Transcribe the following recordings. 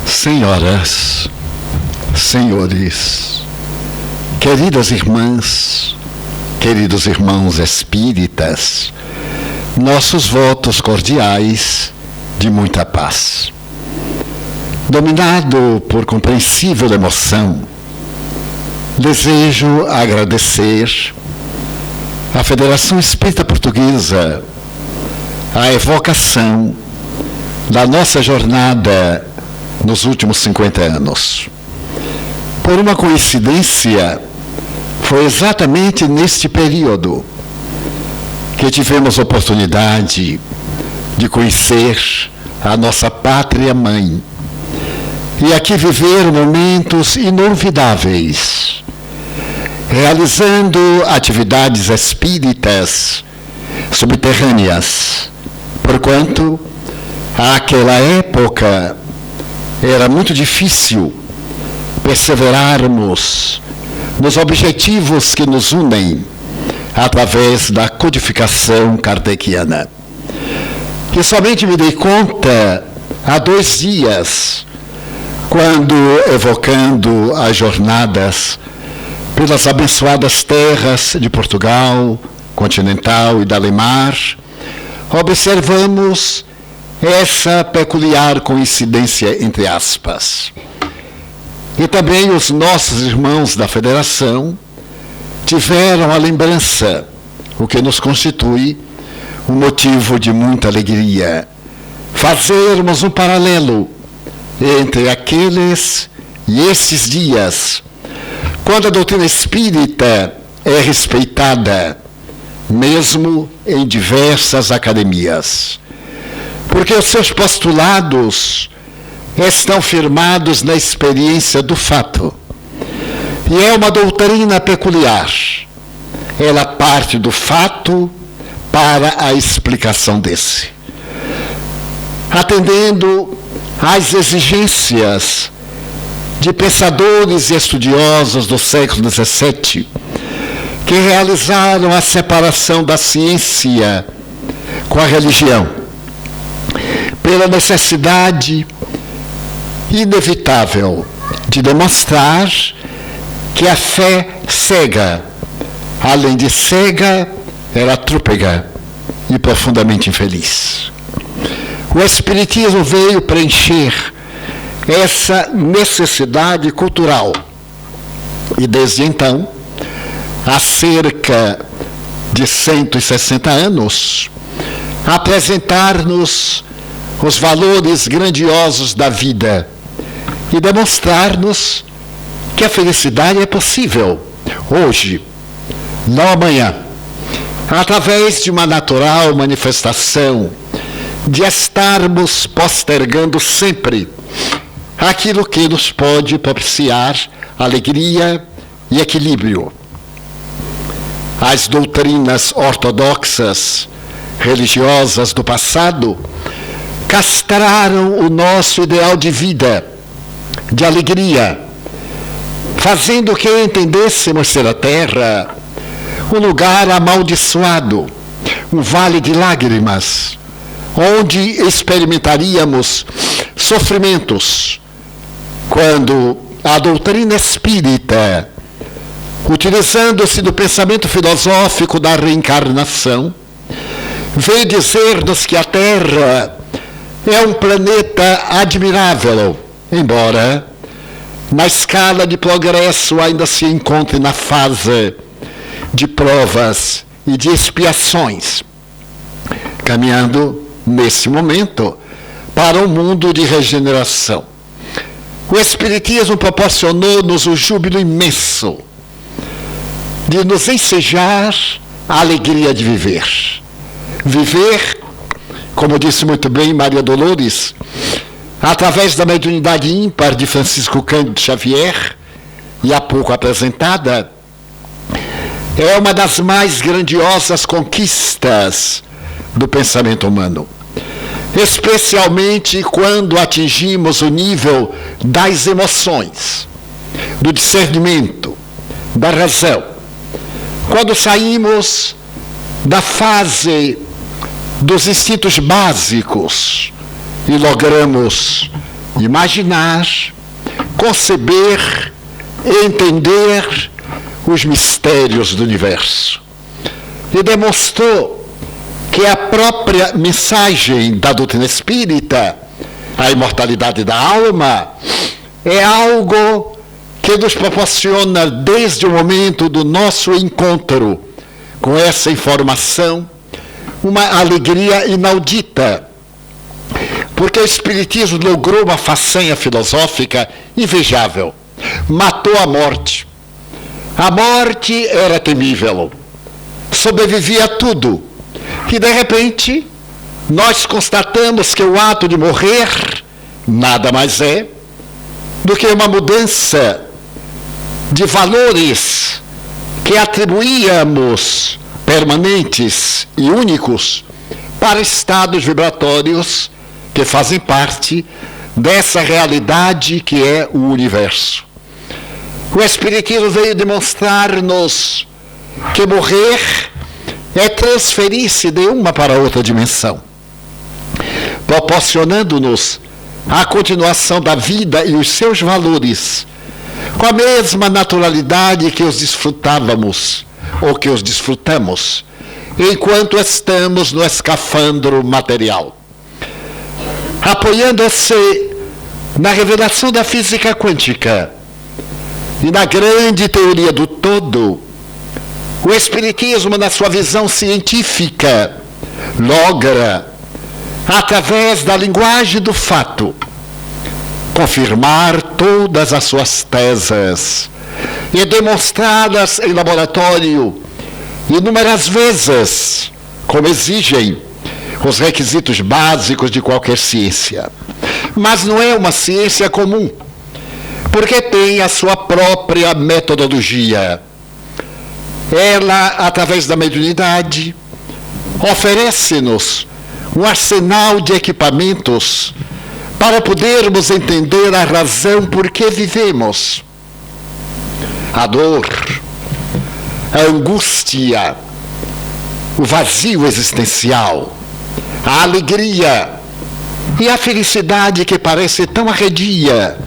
Senhoras, senhores, queridas irmãs, queridos irmãos espíritas, nossos votos cordiais de muita paz. Dominado por compreensível emoção, desejo agradecer à Federação Espírita Portuguesa a evocação da nossa jornada nos últimos 50 anos. Por uma coincidência, foi exatamente neste período que tivemos oportunidade de conhecer a nossa pátria mãe e aqui viver momentos inolvidáveis, realizando atividades espíritas subterrâneas, porquanto àquela época era muito difícil perseverarmos nos objetivos que nos unem através da codificação kardeciana. E somente me dei conta há 2 dias, quando, evocando as jornadas pelas abençoadas terras de Portugal, continental e da Alemar, observamos essa peculiar coincidência, entre aspas. E também os nossos irmãos da Federação tiveram a lembrança, o que nos constitui um motivo de muita alegria, fazermos um paralelo entre aqueles e estes dias, quando a doutrina espírita é respeitada, mesmo em diversas academias, porque os seus postulados estão firmados na experiência do fato. E é uma doutrina peculiar. Ela parte do fato para a explicação desse, atendendo às exigências de pensadores e estudiosos do século XVII, que realizaram a separação da ciência com a religião, pela necessidade inevitável de demonstrar que a fé cega, além de cega, era trúpega e profundamente infeliz. O Espiritismo veio preencher essa necessidade cultural e, desde então, há cerca de 160 anos, apresentar-nos os valores grandiosos da vida e demonstrar-nos que a felicidade é possível hoje, não amanhã, através de uma natural manifestação de estarmos postergando sempre aquilo que nos pode propiciar alegria e equilíbrio. As doutrinas ortodoxas religiosas do passado castraram o nosso ideal de vida, de alegria, fazendo que entendêssemos ser a terra um lugar amaldiçoado, um vale de lágrimas, onde experimentaríamos sofrimentos, quando a doutrina espírita, utilizando-se do pensamento filosófico da reencarnação, veio dizer-nos que a Terra é um planeta admirável, embora na escala de progresso ainda se encontre na fase de provas e de expiações, caminhando nesse momento para um mundo de regeneração. O Espiritismo proporcionou-nos o júbilo imenso de nos ensejar a alegria de viver. Viver, como disse muito bem Maria Dolores, através da mediunidade ímpar de Francisco Cândido Xavier, e há pouco apresentada, é uma das mais grandiosas conquistas do pensamento humano, especialmente quando atingimos o nível das emoções, do discernimento, da razão. Quando saímos da fase dos instintos básicos e logramos imaginar, conceber, entender os mistérios do universo. E demonstrou que a própria mensagem da doutrina espírita, a imortalidade da alma, é algo que nos proporciona, desde o momento do nosso encontro com essa informação, uma alegria inaudita. Porque o Espiritismo logrou uma façanha filosófica invejável. Matou a morte. A morte era temível. Sobrevivia a tudo. E, de repente, nós constatamos que o ato de morrer nada mais é do que uma mudança de valores que atribuíamos permanentes e únicos para estados vibratórios que fazem parte dessa realidade que é o universo. O Espiritismo veio demonstrar-nos que morrer é transferir-se de uma para outra dimensão, proporcionando-nos a continuação da vida e os seus valores, com a mesma naturalidade que os desfrutávamos, ou que os desfrutamos, enquanto estamos no escafandro material. Apoiando-se na revelação da física quântica e na grande teoria do todo, o Espiritismo, na sua visão científica, logra, através da linguagem do fato, confirmar todas as suas teses e demonstrá-las em laboratório inúmeras vezes, como exigem os requisitos básicos de qualquer ciência. Mas não é uma ciência comum, porque tem a sua própria metodologia. Ela, através da mediunidade, oferece-nos um arsenal de equipamentos para podermos entender a razão por que vivemos. A dor, a angústia, o vazio existencial, a alegria e a felicidade que parece tão arredia,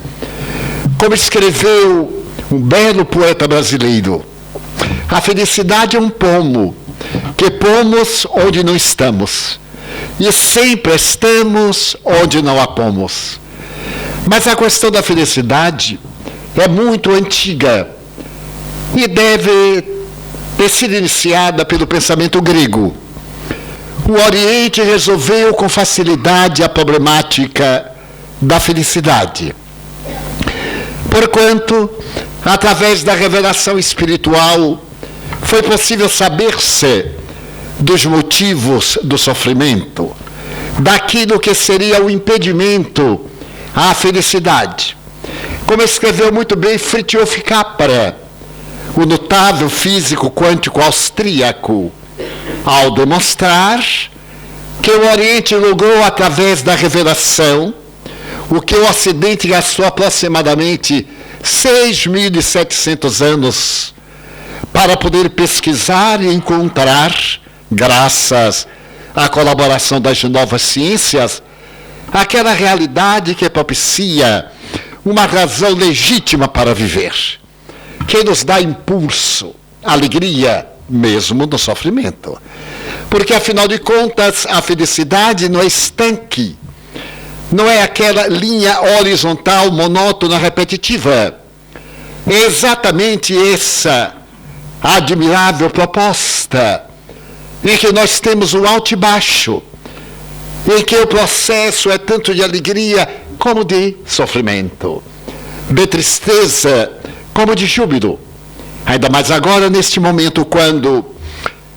como escreveu um belo poeta brasileiro. A felicidade é um pomo, que pomos onde não estamos, e sempre estamos onde não a pomos. Mas a questão da felicidade é muito antiga e deve ter sido iniciada pelo pensamento grego. O Oriente resolveu com facilidade a problemática da felicidade, porquanto, através da revelação espiritual, foi possível saber-se dos motivos do sofrimento, daquilo que seria o impedimento à felicidade. Como escreveu muito bem Fritjof Capra, o notável físico quântico austríaco, ao demonstrar que o Oriente logrou, através da revelação, o que o Ocidente gastou aproximadamente 6.700 anos para poder pesquisar e encontrar, graças à colaboração das novas ciências, aquela realidade que propicia uma razão legítima para viver, que nos dá impulso, alegria, mesmo no sofrimento. Porque, afinal de contas, a felicidade não é estanque, não é aquela linha horizontal, monótona, repetitiva. É exatamente essa admirável proposta em que nós temos o alto e baixo, em que o processo é tanto de alegria como de sofrimento, de tristeza como de júbilo. Ainda mais agora, neste momento, quando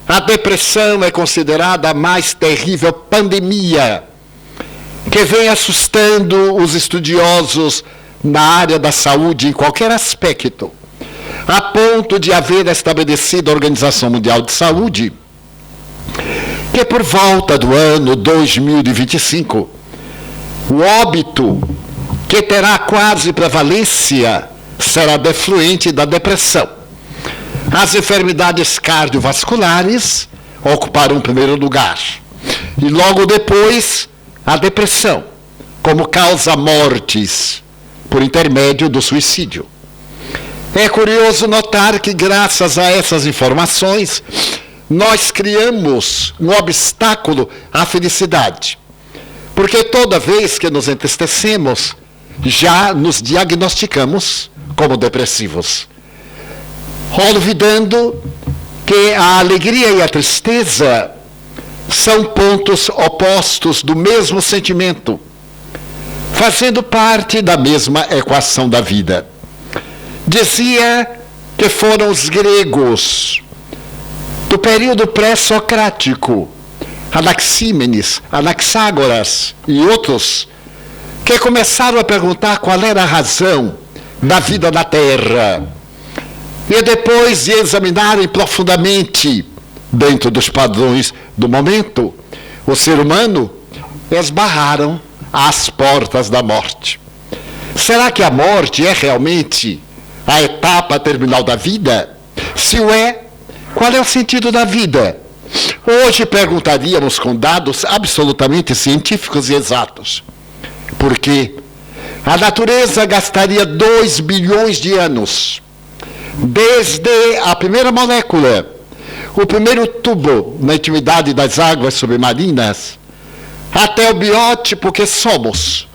a depressão é considerada a mais terrível pandemia que vem assustando os estudiosos na área da saúde em qualquer aspecto, a ponto de haver estabelecida a Organização Mundial de Saúde que por volta do ano 2025, o óbito que terá quase prevalência será defluente da depressão. As enfermidades cardiovasculares ocuparão o primeiro lugar. E logo depois, a depressão. como causa mortes por intermédio do suicídio. É curioso notar que, graças a essas informações, nós criamos um obstáculo à felicidade. Porque toda vez que nos entristecemos, já nos diagnosticamos como depressivos, olvidando que a alegria e a tristeza são pontos opostos do mesmo sentimento, fazendo parte da mesma equação da vida. Dizia que foram os gregos do período pré-socrático, Anaxímenes, Anaxágoras e outros, que começaram a perguntar qual era a razão da vida na Terra. E depois de examinarem profundamente, dentro dos padrões do momento, o ser humano, esbarraram às portas da morte. Será que a morte é realmente a etapa terminal da vida? Se o é, qual é o sentido da vida? Hoje perguntaríamos com dados absolutamente científicos e exatos. Porque a natureza gastaria 2 bilhões de anos, desde a primeira molécula, o primeiro tubo na intimidade das águas submarinas, até o biótipo que somos,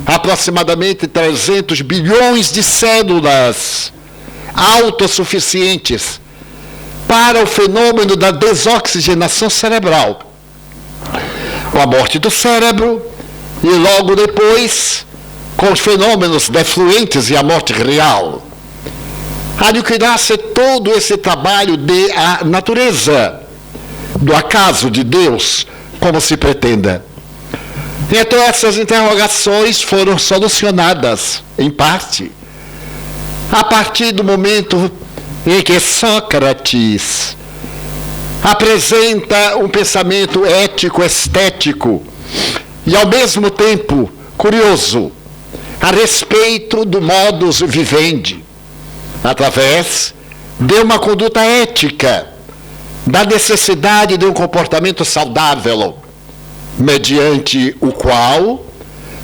aproximadamente 300 bilhões de células autossuficientes para o fenômeno da desoxigenação cerebral, com a morte do cérebro e logo depois com os fenômenos defluentes e a morte real. Aniquilar-se todo esse trabalho de a natureza, do acaso de Deus, como se pretenda. Então essas interrogações foram solucionadas, em parte, a partir do momento em que Sócrates apresenta um pensamento ético-estético e, ao mesmo tempo, curioso, a respeito do modus vivendi, através de uma conduta ética, da necessidade de um comportamento saudável, mediante o qual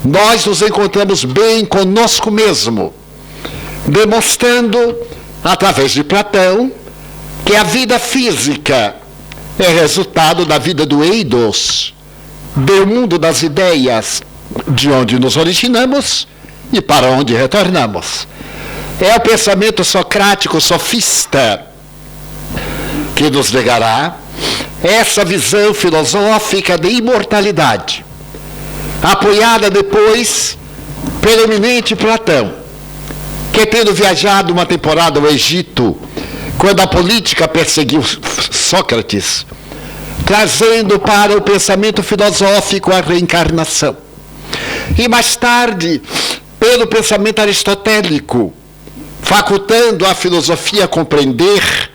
nós nos encontramos bem conosco mesmo, demonstrando, através de Platão, que a vida física é resultado da vida do eidos, do mundo das ideias, de onde nos originamos e para onde retornamos. É o pensamento socrático sofista que nos legará essa visão filosófica de imortalidade, apoiada depois pelo eminente Platão, que, tendo viajado uma temporada ao Egito, quando a política perseguiu Sócrates, trazendo para o pensamento filosófico a reencarnação. E mais tarde, pelo pensamento aristotélico, facultando a filosofia a compreender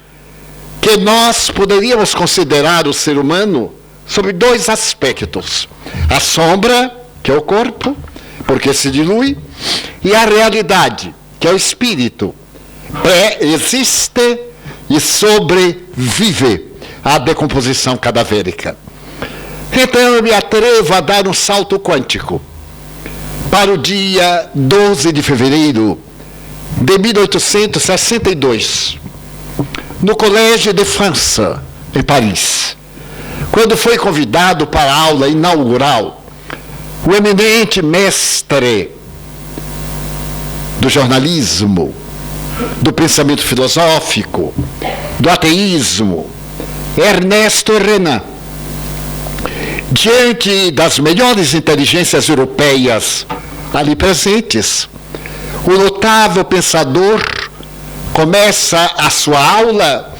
que nós poderíamos considerar o ser humano sob 2 aspectos: a sombra, que é o corpo, porque se dilui, e a realidade, que é o espírito, pré-existe e sobrevive à decomposição cadavérica. Então eu me atrevo a dar um salto quântico para o dia 12 de fevereiro de 1862, no Collège de France, em Paris, quando foi convidado para a aula inaugural o eminente mestre do jornalismo, do pensamento filosófico, do ateísmo, Ernesto Renan. Diante das melhores inteligências europeias ali presentes, o notável pensador começa a sua aula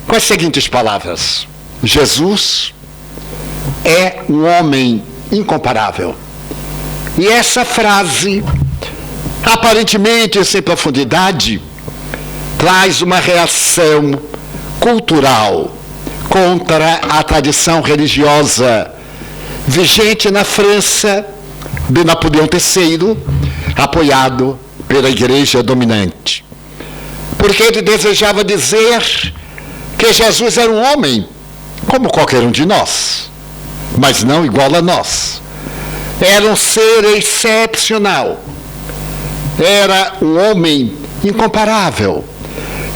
com as seguintes palavras: Jesus é um homem incomparável. E essa frase, aparentemente sem profundidade, traz uma reação cultural contra a tradição religiosa vigente na França de Napoleão III, apoiado pela igreja dominante. Porque ele desejava dizer que Jesus era um homem como qualquer um de nós, mas não igual a nós. Era um ser excepcional. Era um homem incomparável,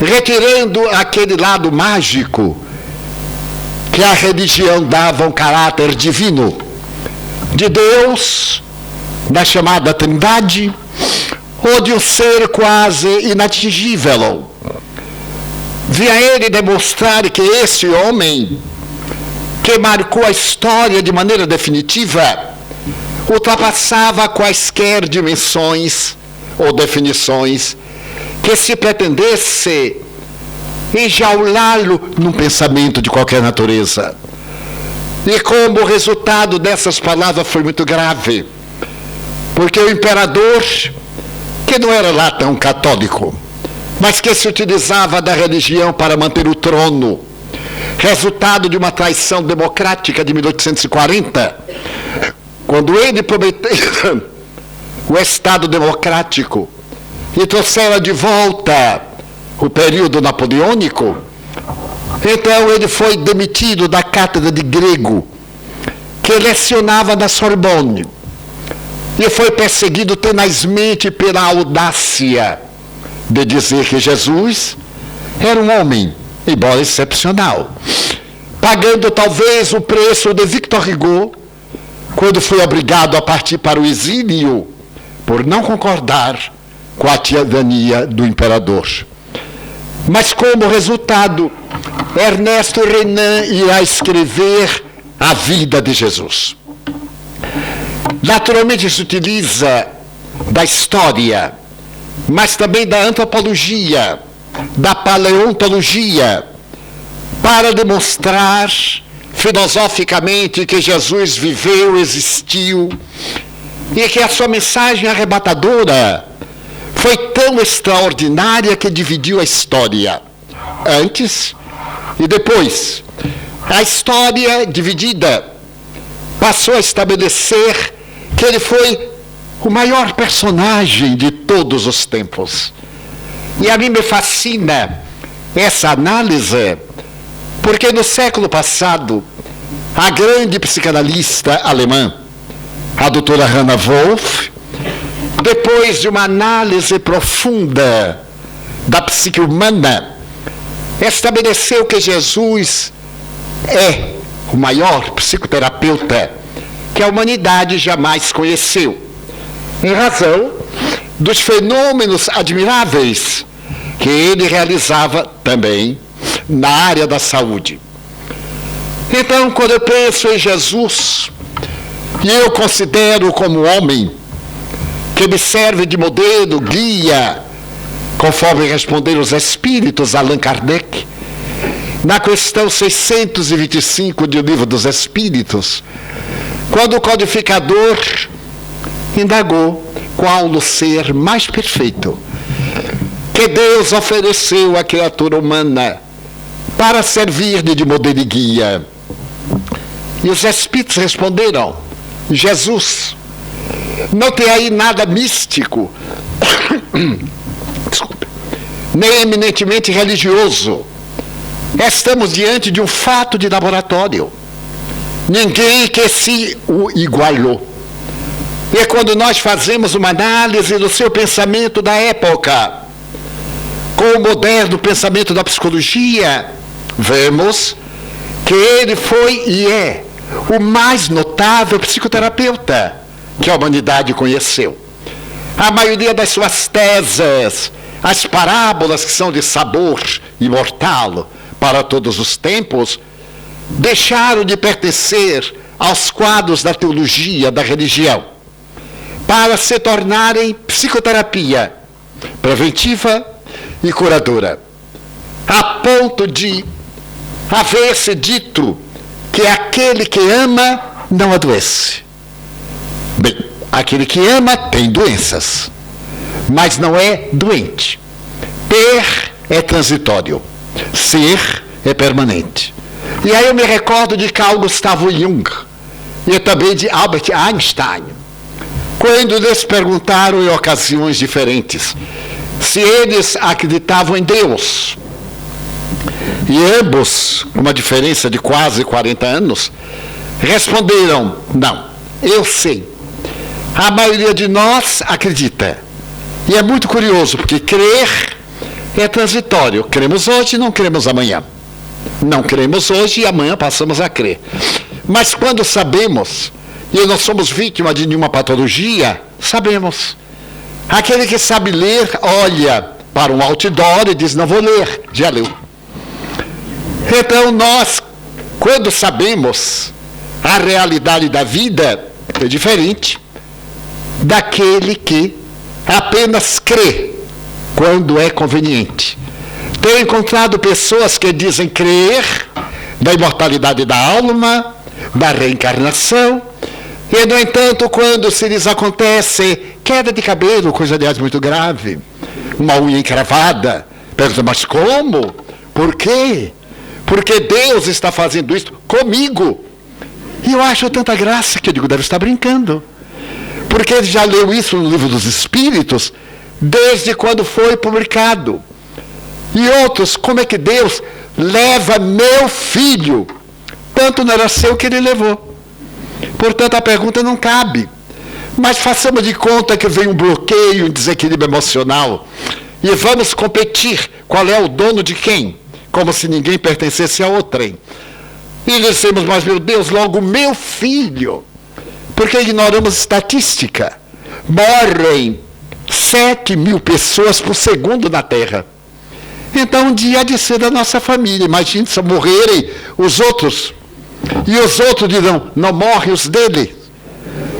retirando aquele lado mágico que a religião dava um caráter divino de Deus, da chamada Trindade, ou de um ser quase inatingível. Via ele demonstrar que esse homem, que marcou a história de maneira definitiva, ultrapassava quaisquer dimensões ou definições que se pretendesse enjaulá-lo num pensamento de qualquer natureza. E como o resultado dessas palavras foi muito grave, porque o imperador, que não era lá tão católico, mas que se utilizava da religião para manter o trono, resultado de uma traição democrática de 1840, quando ele prometeu o Estado democrático e trouxeram de volta o período napoleônico, então ele foi demitido da cátedra de grego, que lecionava na Sorbonne, e foi perseguido tenazmente pela audácia de dizer que Jesus era um homem, embora excepcional, pagando talvez o preço de Victor Hugo, quando foi obrigado a partir para o exílio, por não concordar com a tirania do imperador. Mas como resultado, Ernesto Renan irá escrever a vida de Jesus. Naturalmente se utiliza da história, mas também da antropologia, da paleontologia, para demonstrar filosoficamente que Jesus viveu, existiu, e que a sua mensagem arrebatadora foi tão extraordinária que dividiu a história, antes e depois. A história dividida passou a estabelecer que ele foi o maior personagem de todos os tempos. E a mim me fascina essa análise, porque no século passado, a grande psicanalista alemã, a doutora Hannah Wolff, depois de uma análise profunda da psique humana, estabeleceu que Jesus é o maior psicoterapeuta que a humanidade jamais conheceu, em razão dos fenômenos admiráveis que ele realizava também na área da saúde. Então, quando eu penso em Jesus, e eu considero como homem que me serve de modelo, guia, conforme responderam os espíritos, Allan Kardec, na questão 625 do Livro dos Espíritos, quando o codificador indagou qual o ser mais perfeito que Deus ofereceu à criatura humana para servir de modelo e guia. E os espíritos responderam: Jesus. Não tem aí nada místico, desculpe, nem eminentemente religioso. Estamos diante de um fato de laboratório. Ninguém que se o igualou. E quando nós fazemos uma análise do seu pensamento da época, com o moderno pensamento da psicologia, vemos que ele foi e é o mais notável psicoterapeuta que a humanidade conheceu. A maioria das suas teses, as parábolas que são de sabor imortal para todos os tempos, deixaram de pertencer aos quadros da teologia, da religião, para se tornarem psicoterapia preventiva e curadora, a ponto de haver-se dito que aquele que ama não adoece. Bem, aquele que ama tem doenças, mas não é doente. Ter é transitório, ser é permanente. E aí eu me recordo de Carl Gustav Jung e também de Albert Einstein, quando lhes perguntaram em ocasiões diferentes se eles acreditavam em Deus. E ambos, com uma diferença de quase 40 anos, responderam: não, eu sei A maioria de nós acredita. E é muito curioso, porque crer é transitório. Cremos hoje e não cremos amanhã. Não cremos hoje e amanhã passamos a crer. Mas quando sabemos, e nós somos vítimas de nenhuma patologia, sabemos. Aquele que sabe ler, olha para um outdoor e diz, não vou ler, já leu. Então nós, quando sabemos a realidade da vida, é diferente daquele que apenas crê quando é conveniente. Tenho encontrado pessoas que dizem crer da imortalidade da alma, da reencarnação, e, no entanto, quando se lhes acontece queda de cabelo, coisa, aliás, muito grave, uma unha encravada, pergunta, mas como? Por quê? Porque Deus está fazendo isso comigo. E eu acho tanta graça que eu digo, deve estar brincando. Porque ele já leu isso no Livro dos Espíritos, desde quando foi publicado. E outros, como é que Deus leva meu filho? Tanto não era seu que ele levou. Portanto, a pergunta não cabe. Mas façamos de conta que vem um bloqueio, um desequilíbrio emocional. E vamos competir. Qual é o dono de quem? Como se ninguém pertencesse a outrem. E dissemos, mas meu Deus, logo meu filho. Porque ignoramos estatística. Morrem 7.000 pessoas por segundo na Terra. Então um dia há de ser da nossa família. Imagine se morrerem os outros. E os outros dirão, não morrem os dele.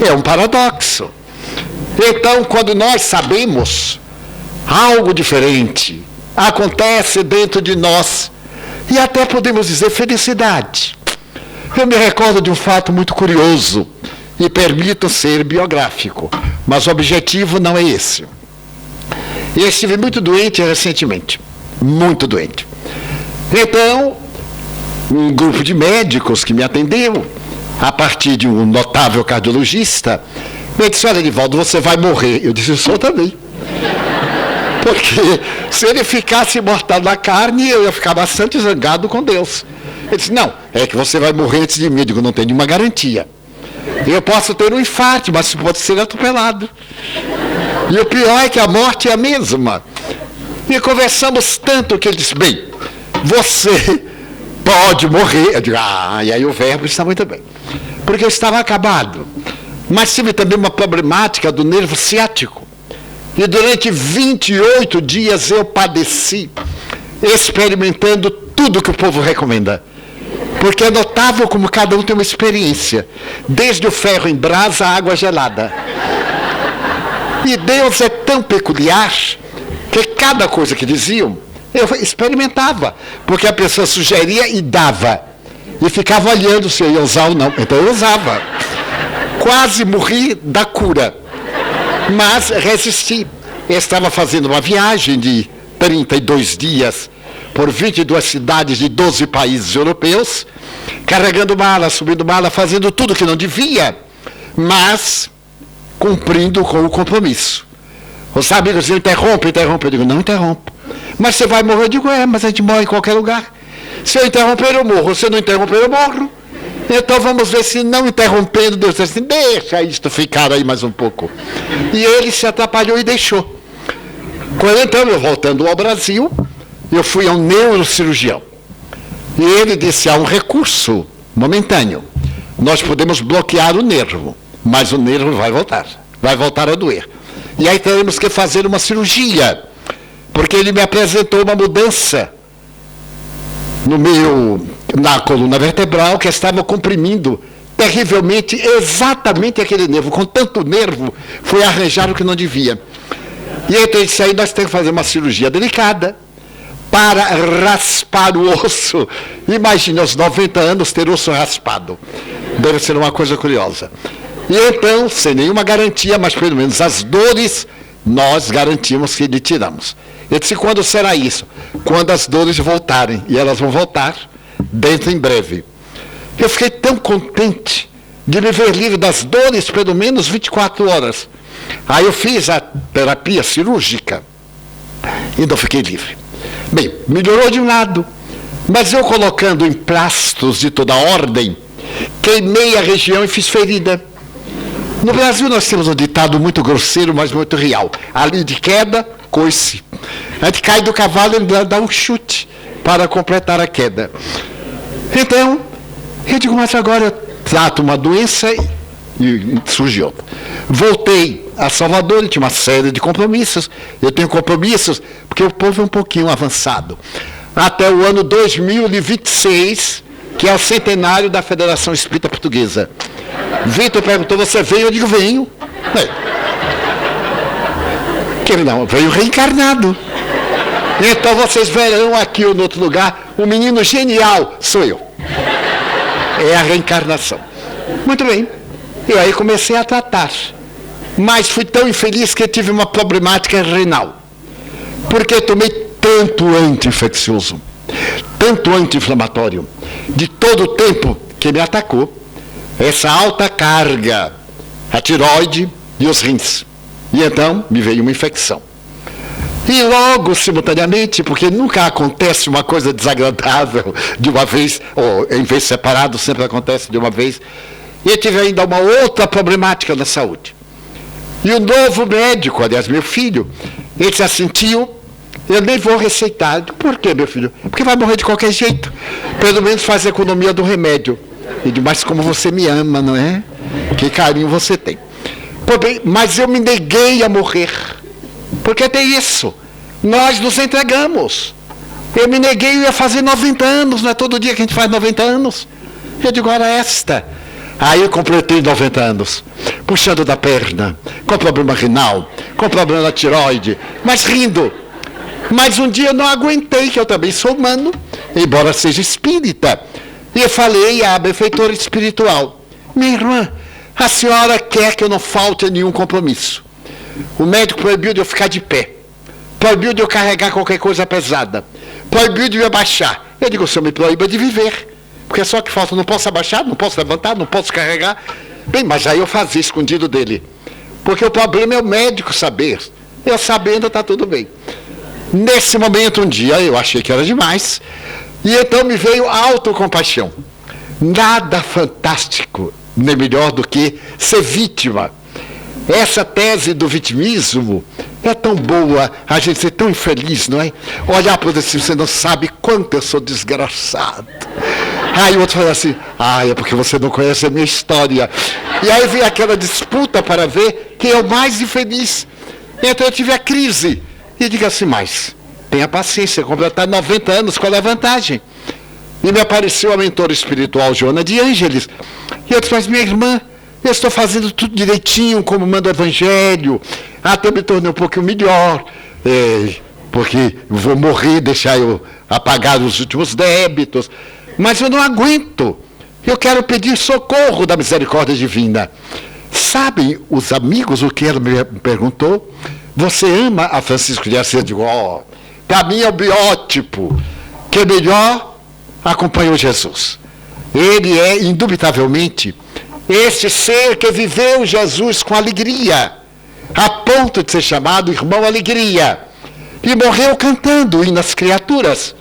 É um paradoxo. Então, quando nós sabemos algo diferente acontece dentro de nós, e até podemos dizer felicidade. Eu me recordo de um fato muito curioso, e permito ser biográfico, mas o objetivo não é esse. Eu estive muito doente recentemente, muito doente. Então, um grupo de médicos que me atendeu, a partir de um notável cardiologista, me disse, olha, Edivaldo, você vai morrer. Eu disse, o senhor também. Porque se ele ficasse imortal na carne, eu ia ficar bastante zangado com Deus. Ele disse, não, é que você vai morrer antes de mim. Eu digo, não tem nenhuma garantia. Eu posso ter um infarto, mas pode ser atropelado. E o pior é que a morte é a mesma. E conversamos tanto que ele disse, bem, você pode morrer. Eu digo, e aí o verbo está muito bem. Porque eu estava acabado. Mas tive também uma problemática do nervo ciático. E durante 28 dias eu padeci, experimentando tudo que o povo recomenda. Porque é notável como cada um tem uma experiência. Desde o ferro em brasa à água gelada. E Deus é tão peculiar que cada coisa que diziam, eu experimentava. Porque a pessoa sugeria e dava. E ficava olhando se eu ia usar ou não. Então eu usava. Quase morri da cura. Mas resisti. Eu estava fazendo uma viagem de 32 dias por 22 cidades de 12 países europeus, carregando mala, subindo mala, fazendo tudo que não devia, mas cumprindo com o compromisso. Os amigos diziam, interrompe. Eu digo, não interrompo. Mas você vai morrer? Eu digo, mas a gente morre em qualquer lugar. Se eu interromper, eu morro. Se eu não interromper, eu morro. Então vamos ver se não interrompendo, Deus disse assim, deixa isto ficar aí mais um pouco. E ele se atrapalhou e deixou. Quando então, eu voltando ao Brasil, eu fui a um neurocirurgião. E ele disse, há um recurso momentâneo. Nós podemos bloquear o nervo, mas o nervo vai voltar a doer. E aí teremos que fazer uma cirurgia, porque ele me apresentou uma mudança na coluna vertebral, que estava comprimindo terrivelmente exatamente aquele nervo. Com tanto nervo, foi arranjar o que não devia. E então ele disse, aí nós temos que fazer uma cirurgia delicada para raspar o osso. Imagine, aos 90 anos, ter osso raspado. Deve ser uma coisa curiosa. E então, sem nenhuma garantia, mas pelo menos as dores, nós garantimos que lhe tiramos. Eu disse, quando será isso? Quando as dores voltarem. E elas vão voltar dentro em breve. Eu fiquei tão contente de me ver livre das dores pelo menos 24 horas. Aí eu fiz a terapia cirúrgica e não fiquei livre. Bem, melhorou de um lado, mas eu colocando emplastros de toda ordem, queimei a região e fiz ferida. No Brasil nós temos um ditado muito grosseiro, mas muito real. Ali de queda, coice. A gente cai do cavalo e ele dá um chute para completar a queda. Então, eu digo, mas agora eu trato uma doença e surge outra. Voltei a Salvador e tinha uma série de compromissos. Eu tenho compromissos porque o povo é um pouquinho avançado. Até o ano 2026, que é o centenário da Federação Espírita Portuguesa. Vitor perguntou, você veio? Eu digo, venho. Que não, veio reencarnado. Então vocês verão aqui ou no outro lugar, um menino genial sou eu. É a reencarnação. Muito bem. E aí comecei a tratar. Mas fui tão infeliz que tive uma problemática renal. Porque tomei tanto anti-infeccioso, tanto anti-inflamatório, de todo o tempo que me atacou, essa alta carga, a tireoide e os rins. E então me veio uma infecção. E logo, simultaneamente, porque nunca acontece uma coisa desagradável de uma vez, ou em vez separado, sempre acontece de uma vez, e eu tive ainda uma outra problemática na saúde. E o novo médico, aliás, meu filho, ele se assentiu, eu nem vou receitar. Por quê, meu filho? Porque vai morrer de qualquer jeito. Pelo menos faz a economia do remédio. E digo, mas como você me ama, não é? Que carinho você tem. Pô, bem, mas eu me neguei a morrer. Porque tem isso. Nós nos entregamos. Eu me neguei, eu ia fazer 90 anos, não é todo dia que a gente faz 90 anos. Eu digo, ora esta. Aí eu completei 90 anos, puxando da perna, com problema renal, com problema na tireoide, mas rindo. Mas um dia eu não aguentei, que eu também sou humano, embora seja espírita. E eu falei à benfeitora espiritual, minha irmã, a senhora quer que eu não falte a nenhum compromisso. O médico proibiu de eu ficar de pé, proibiu de eu carregar qualquer coisa pesada, proibiu de eu abaixar. Eu digo, o senhor me proíba de viver. Porque é só que falta, não posso abaixar, não posso levantar, não posso carregar. Bem, mas aí eu fazia escondido dele. Porque o problema é o médico saber. Eu sabendo, está tudo bem. Nesse momento, um dia, eu achei que era demais. E então me veio a autocompaixão. Nada fantástico, nem melhor do que ser vítima. Essa tese do vitimismo é tão boa, a gente ser tão infeliz, não é? Olhar para você, você não sabe quanto eu sou desgraçado. Aí o outro fala assim, é porque você não conhece a minha história. E aí vem aquela disputa para ver quem é o mais infeliz. Então eu tive a crise. E digo assim, mas tenha paciência, completar 90 anos, qual é a vantagem? E me apareceu a mentora espiritual Joana de Ângeles. E eu disse, mas minha irmã, eu estou fazendo tudo direitinho, como manda o Evangelho. Até me tornei um pouquinho melhor, porque vou morrer, deixar eu apagar os últimos débitos. Mas eu não aguento. Eu quero pedir socorro da misericórdia divina. Sabem os amigos o que ela me perguntou? Você ama a Francisco de Assis? Eu digo, para mim é o biótipo que melhor acompanhou Jesus. Ele é, indubitavelmente, esse ser que viveu Jesus com alegria, a ponto de ser chamado irmão alegria. E morreu cantando hino às criaturas.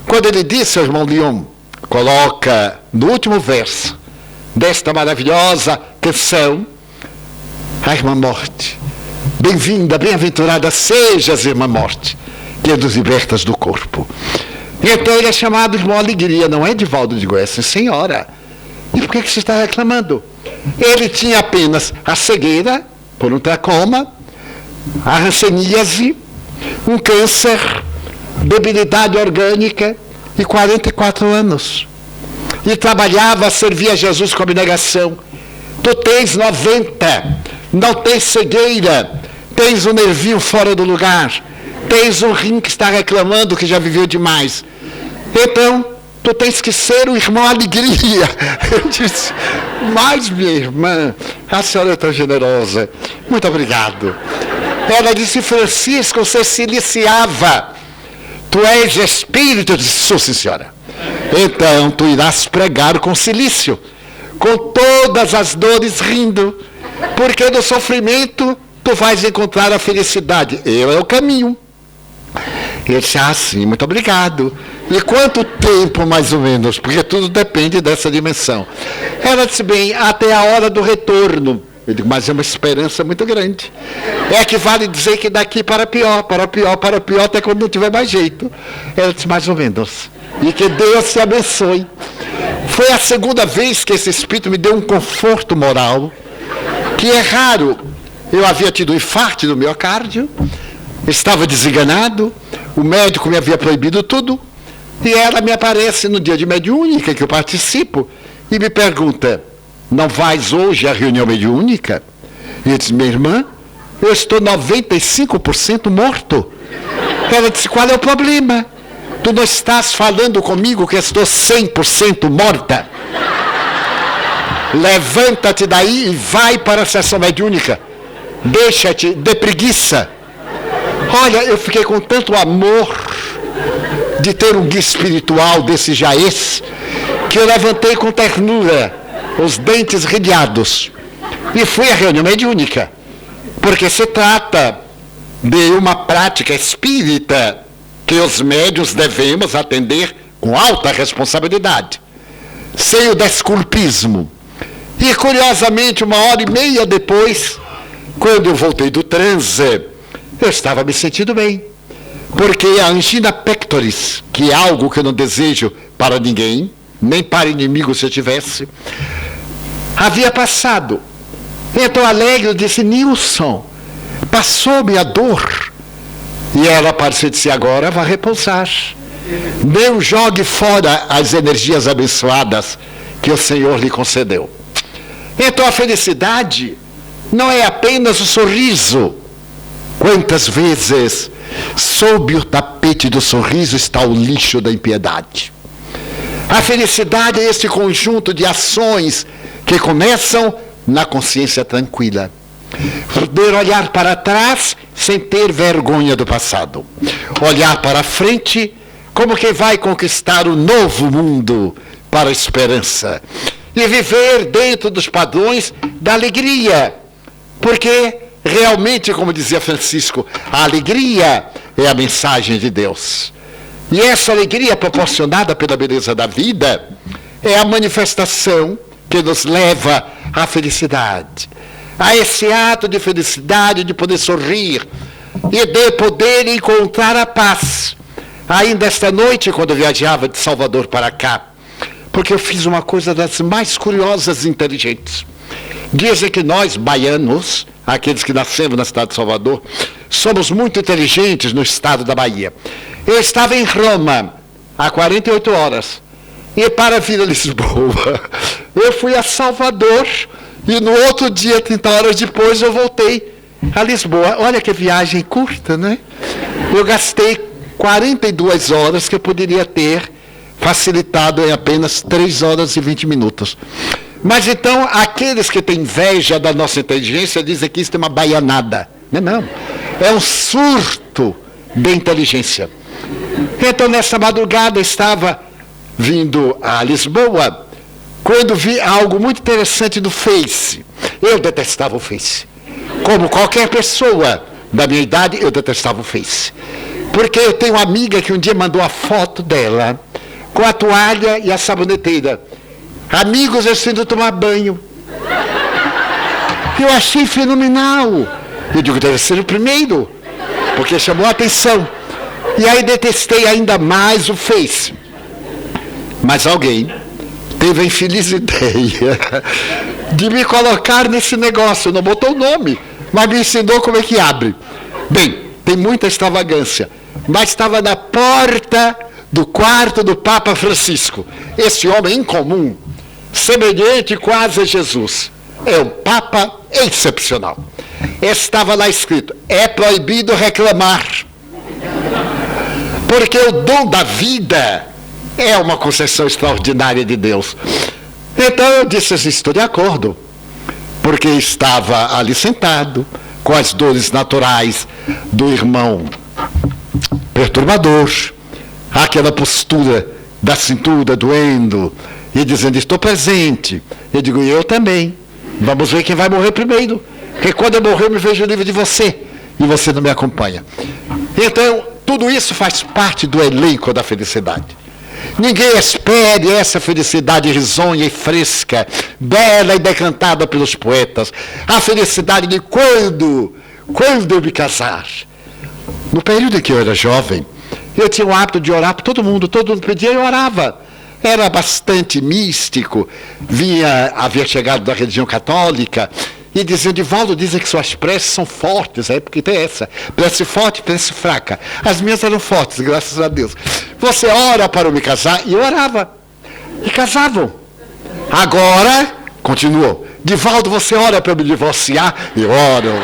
Quando ele disse ao irmão Leon, coloca no último verso desta maravilhosa canção, a irmã morte, bem-vinda, bem-aventurada sejas, irmã morte, que nos libertas do corpo. Então ele é chamado irmão alegria, não é Divaldo de Goiás, senhora. E por que você está reclamando? Ele tinha apenas a cegueira, por um tracoma, a hanseníase, um câncer, debilidade orgânica, e 44 anos. E trabalhava, servia a Jesus com abnegação. Tu tens 90, não tens cegueira, tens um nervinho fora do lugar, tens um rim que está reclamando que já viveu demais. Então, tu tens que ser o irmão alegria. Eu disse, mas minha irmã, a senhora é tão generosa, muito obrigado. Ela disse, Francisco, você se liciava. Tu és espírito, eu disse, sou, sim, senhora. Então tu irás pregar com silício, com todas as dores rindo, porque no sofrimento tu vais encontrar a felicidade. Eu é o caminho. Ele disse, sim, muito obrigado. E quanto tempo, mais ou menos? Porque tudo depende dessa dimensão. Ela disse, bem, até a hora do retorno. Eu digo, mas é uma esperança muito grande. É que vale dizer que daqui para pior, até quando não tiver mais jeito. Ela disse, mais ou menos. E que Deus te abençoe. Foi a segunda vez que esse Espírito me deu um conforto moral, que é raro. Eu havia tido um infarto do miocárdio, estava desenganado, o médico me havia proibido tudo, e ela me aparece no dia de mediúnica que eu participo, e me pergunta, não vais hoje à reunião mediúnica? E eu disse, minha irmã, eu estou 95% morto. Ela disse, qual é o problema? Tu não estás falando comigo que estou 100% morta? Levanta-te daí e vai para a sessão mediúnica. Deixa-te de preguiça. Olha, eu fiquei com tanto amor de ter um guia espiritual desse jaez, que eu levantei com ternura, os dentes rilhados, e fui à reunião mediúnica, porque se trata de uma prática espírita que os médiuns devemos atender com alta responsabilidade, sem o desculpismo. E curiosamente, 1h30 depois, quando eu voltei do transe, eu estava me sentindo bem, porque a angina pectoris, que é algo que eu não desejo para ninguém, nem para inimigo se eu tivesse, havia passado. Então alegre, eu disse, Nilson, passou-me a dor. E ela parece disse, agora vai repousar. Não jogue fora as energias abençoadas que o Senhor lhe concedeu. Então a felicidade não é apenas o sorriso. Quantas vezes sob o tapete do sorriso está o lixo da impiedade? A felicidade é esse conjunto de ações que começam na consciência tranquila. Poder olhar para trás sem ter vergonha do passado. Olhar para frente como quem vai conquistar o novo mundo para a esperança. E viver dentro dos padrões da alegria. Porque realmente, como dizia Francisco, a alegria é a mensagem de Deus. E essa alegria proporcionada pela beleza da vida é a manifestação que nos leva à felicidade. A esse ato de felicidade, de poder sorrir e de poder encontrar a paz. Ainda esta noite, quando eu viajava de Salvador para cá, porque eu fiz uma coisa das mais curiosas e inteligentes. Dizem que nós, baianos, aqueles que nascemos na cidade de Salvador, somos muito inteligentes no estado da Bahia. Eu estava em Roma há 48 horas, e para vir a Lisboa, eu fui a Salvador, e no outro dia, 30 horas depois, eu voltei a Lisboa. Olha que viagem curta, né? Eu gastei 42 horas que eu poderia ter facilitado em apenas 3 horas e 20 minutos. Mas então, aqueles que têm inveja da nossa inteligência dizem que isso é uma baianada. Não, é um surto de inteligência. Então, nessa madrugada, estava vindo a Lisboa, quando vi algo muito interessante do Face. Eu detestava o Face. Como qualquer pessoa da minha idade, eu detestava o Face. Porque eu tenho uma amiga que um dia mandou a foto dela com a toalha e a saboneteira. Amigos, eu sinto tomar banho. Eu achei fenomenal. Eu digo, deve ser o primeiro, porque chamou a atenção. E aí detestei ainda mais o Face. Mas alguém teve a infeliz ideia de me colocar nesse negócio. Não botou o nome, mas me ensinou como é que abre. Bem, tem muita extravagância, mas estava na porta do quarto do Papa Francisco. Esse homem incomum, semelhante quase a Jesus. É um Papa excepcional. Estava lá escrito, é proibido reclamar. Porque o dom da vida é uma concessão extraordinária de Deus. Então eu disse assim, estou de acordo. Porque estava ali sentado, com as dores naturais do irmão perturbador, aquela postura da cintura doendo, e dizendo, estou presente. Eu digo, eu também. Vamos ver quem vai morrer primeiro. Porque quando eu morrer, eu me vejo livre de você. E você não me acompanha. Então, tudo isso faz parte do elenco da felicidade. Ninguém espere essa felicidade risonha e fresca, bela e decantada pelos poetas. A felicidade de quando eu me casar. No período em que eu era jovem, eu tinha o hábito de orar por todo mundo pedia e eu orava. Era bastante místico, havia chegado da religião católica, e dizia, Divaldo, dizem que suas preces são fortes, porque tem essa, prece forte, prece fraca. As minhas eram fortes, graças a Deus. Você ora para eu me casar? E eu orava. E casavam. Agora, continuou, Divaldo, você ora para eu me divorciar? E oro.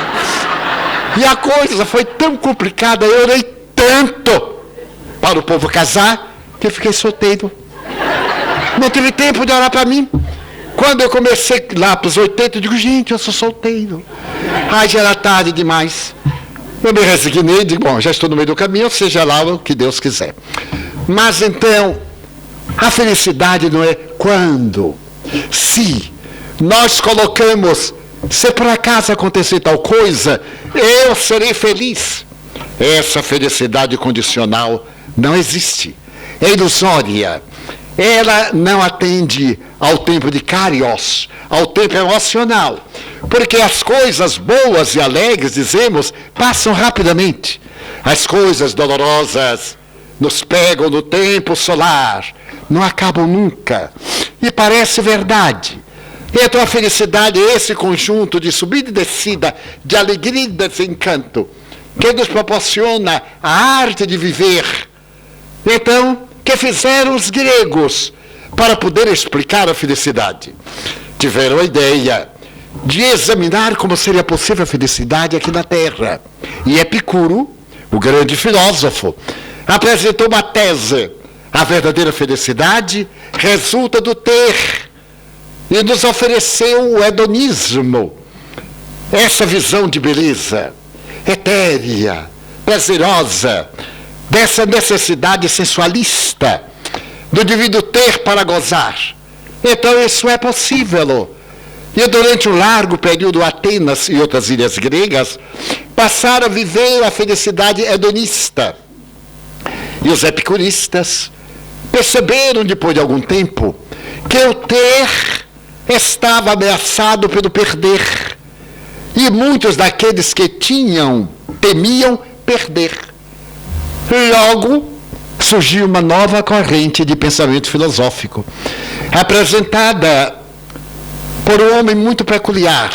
E a coisa foi tão complicada, eu orei tanto para o povo casar, que eu fiquei solteiro. Não tive tempo de orar para mim. Quando eu comecei lá para os 80, eu digo, gente, eu sou solteiro. Ai, já era tarde demais. Eu me resignei e digo, bom, já estou no meio do caminho, seja lá o que Deus quiser. Mas então, a felicidade não é quando. Se nós colocamos, se por acaso acontecer tal coisa, eu serei feliz. Essa felicidade condicional não existe. É ilusória. Ela não atende ao tempo de Kairos, ao tempo emocional. Porque as coisas boas e alegres, dizemos, passam rapidamente. As coisas dolorosas nos pegam no tempo solar, não acabam nunca. E parece verdade. Então a felicidade é esse conjunto de subida e descida, de alegria e desencanto, que nos proporciona a arte de viver. Então, que fizeram os gregos para poder explicar a felicidade? Tiveram a ideia de examinar como seria possível a felicidade aqui na Terra. E Epicuro, o grande filósofo, apresentou uma tese. A verdadeira felicidade resulta do ter. E nos ofereceu o hedonismo. Essa visão de beleza etérea, prazerosa, dessa necessidade sensualista do indivíduo ter para gozar. Então isso é possível. E durante um largo período, Atenas e outras ilhas gregas passaram a viver a felicidade hedonista. E os epicuristas perceberam, depois de algum tempo, que o ter estava ameaçado pelo perder. E muitos daqueles que tinham, temiam perder. Logo, surgiu uma nova corrente de pensamento filosófico, apresentada por um homem muito peculiar.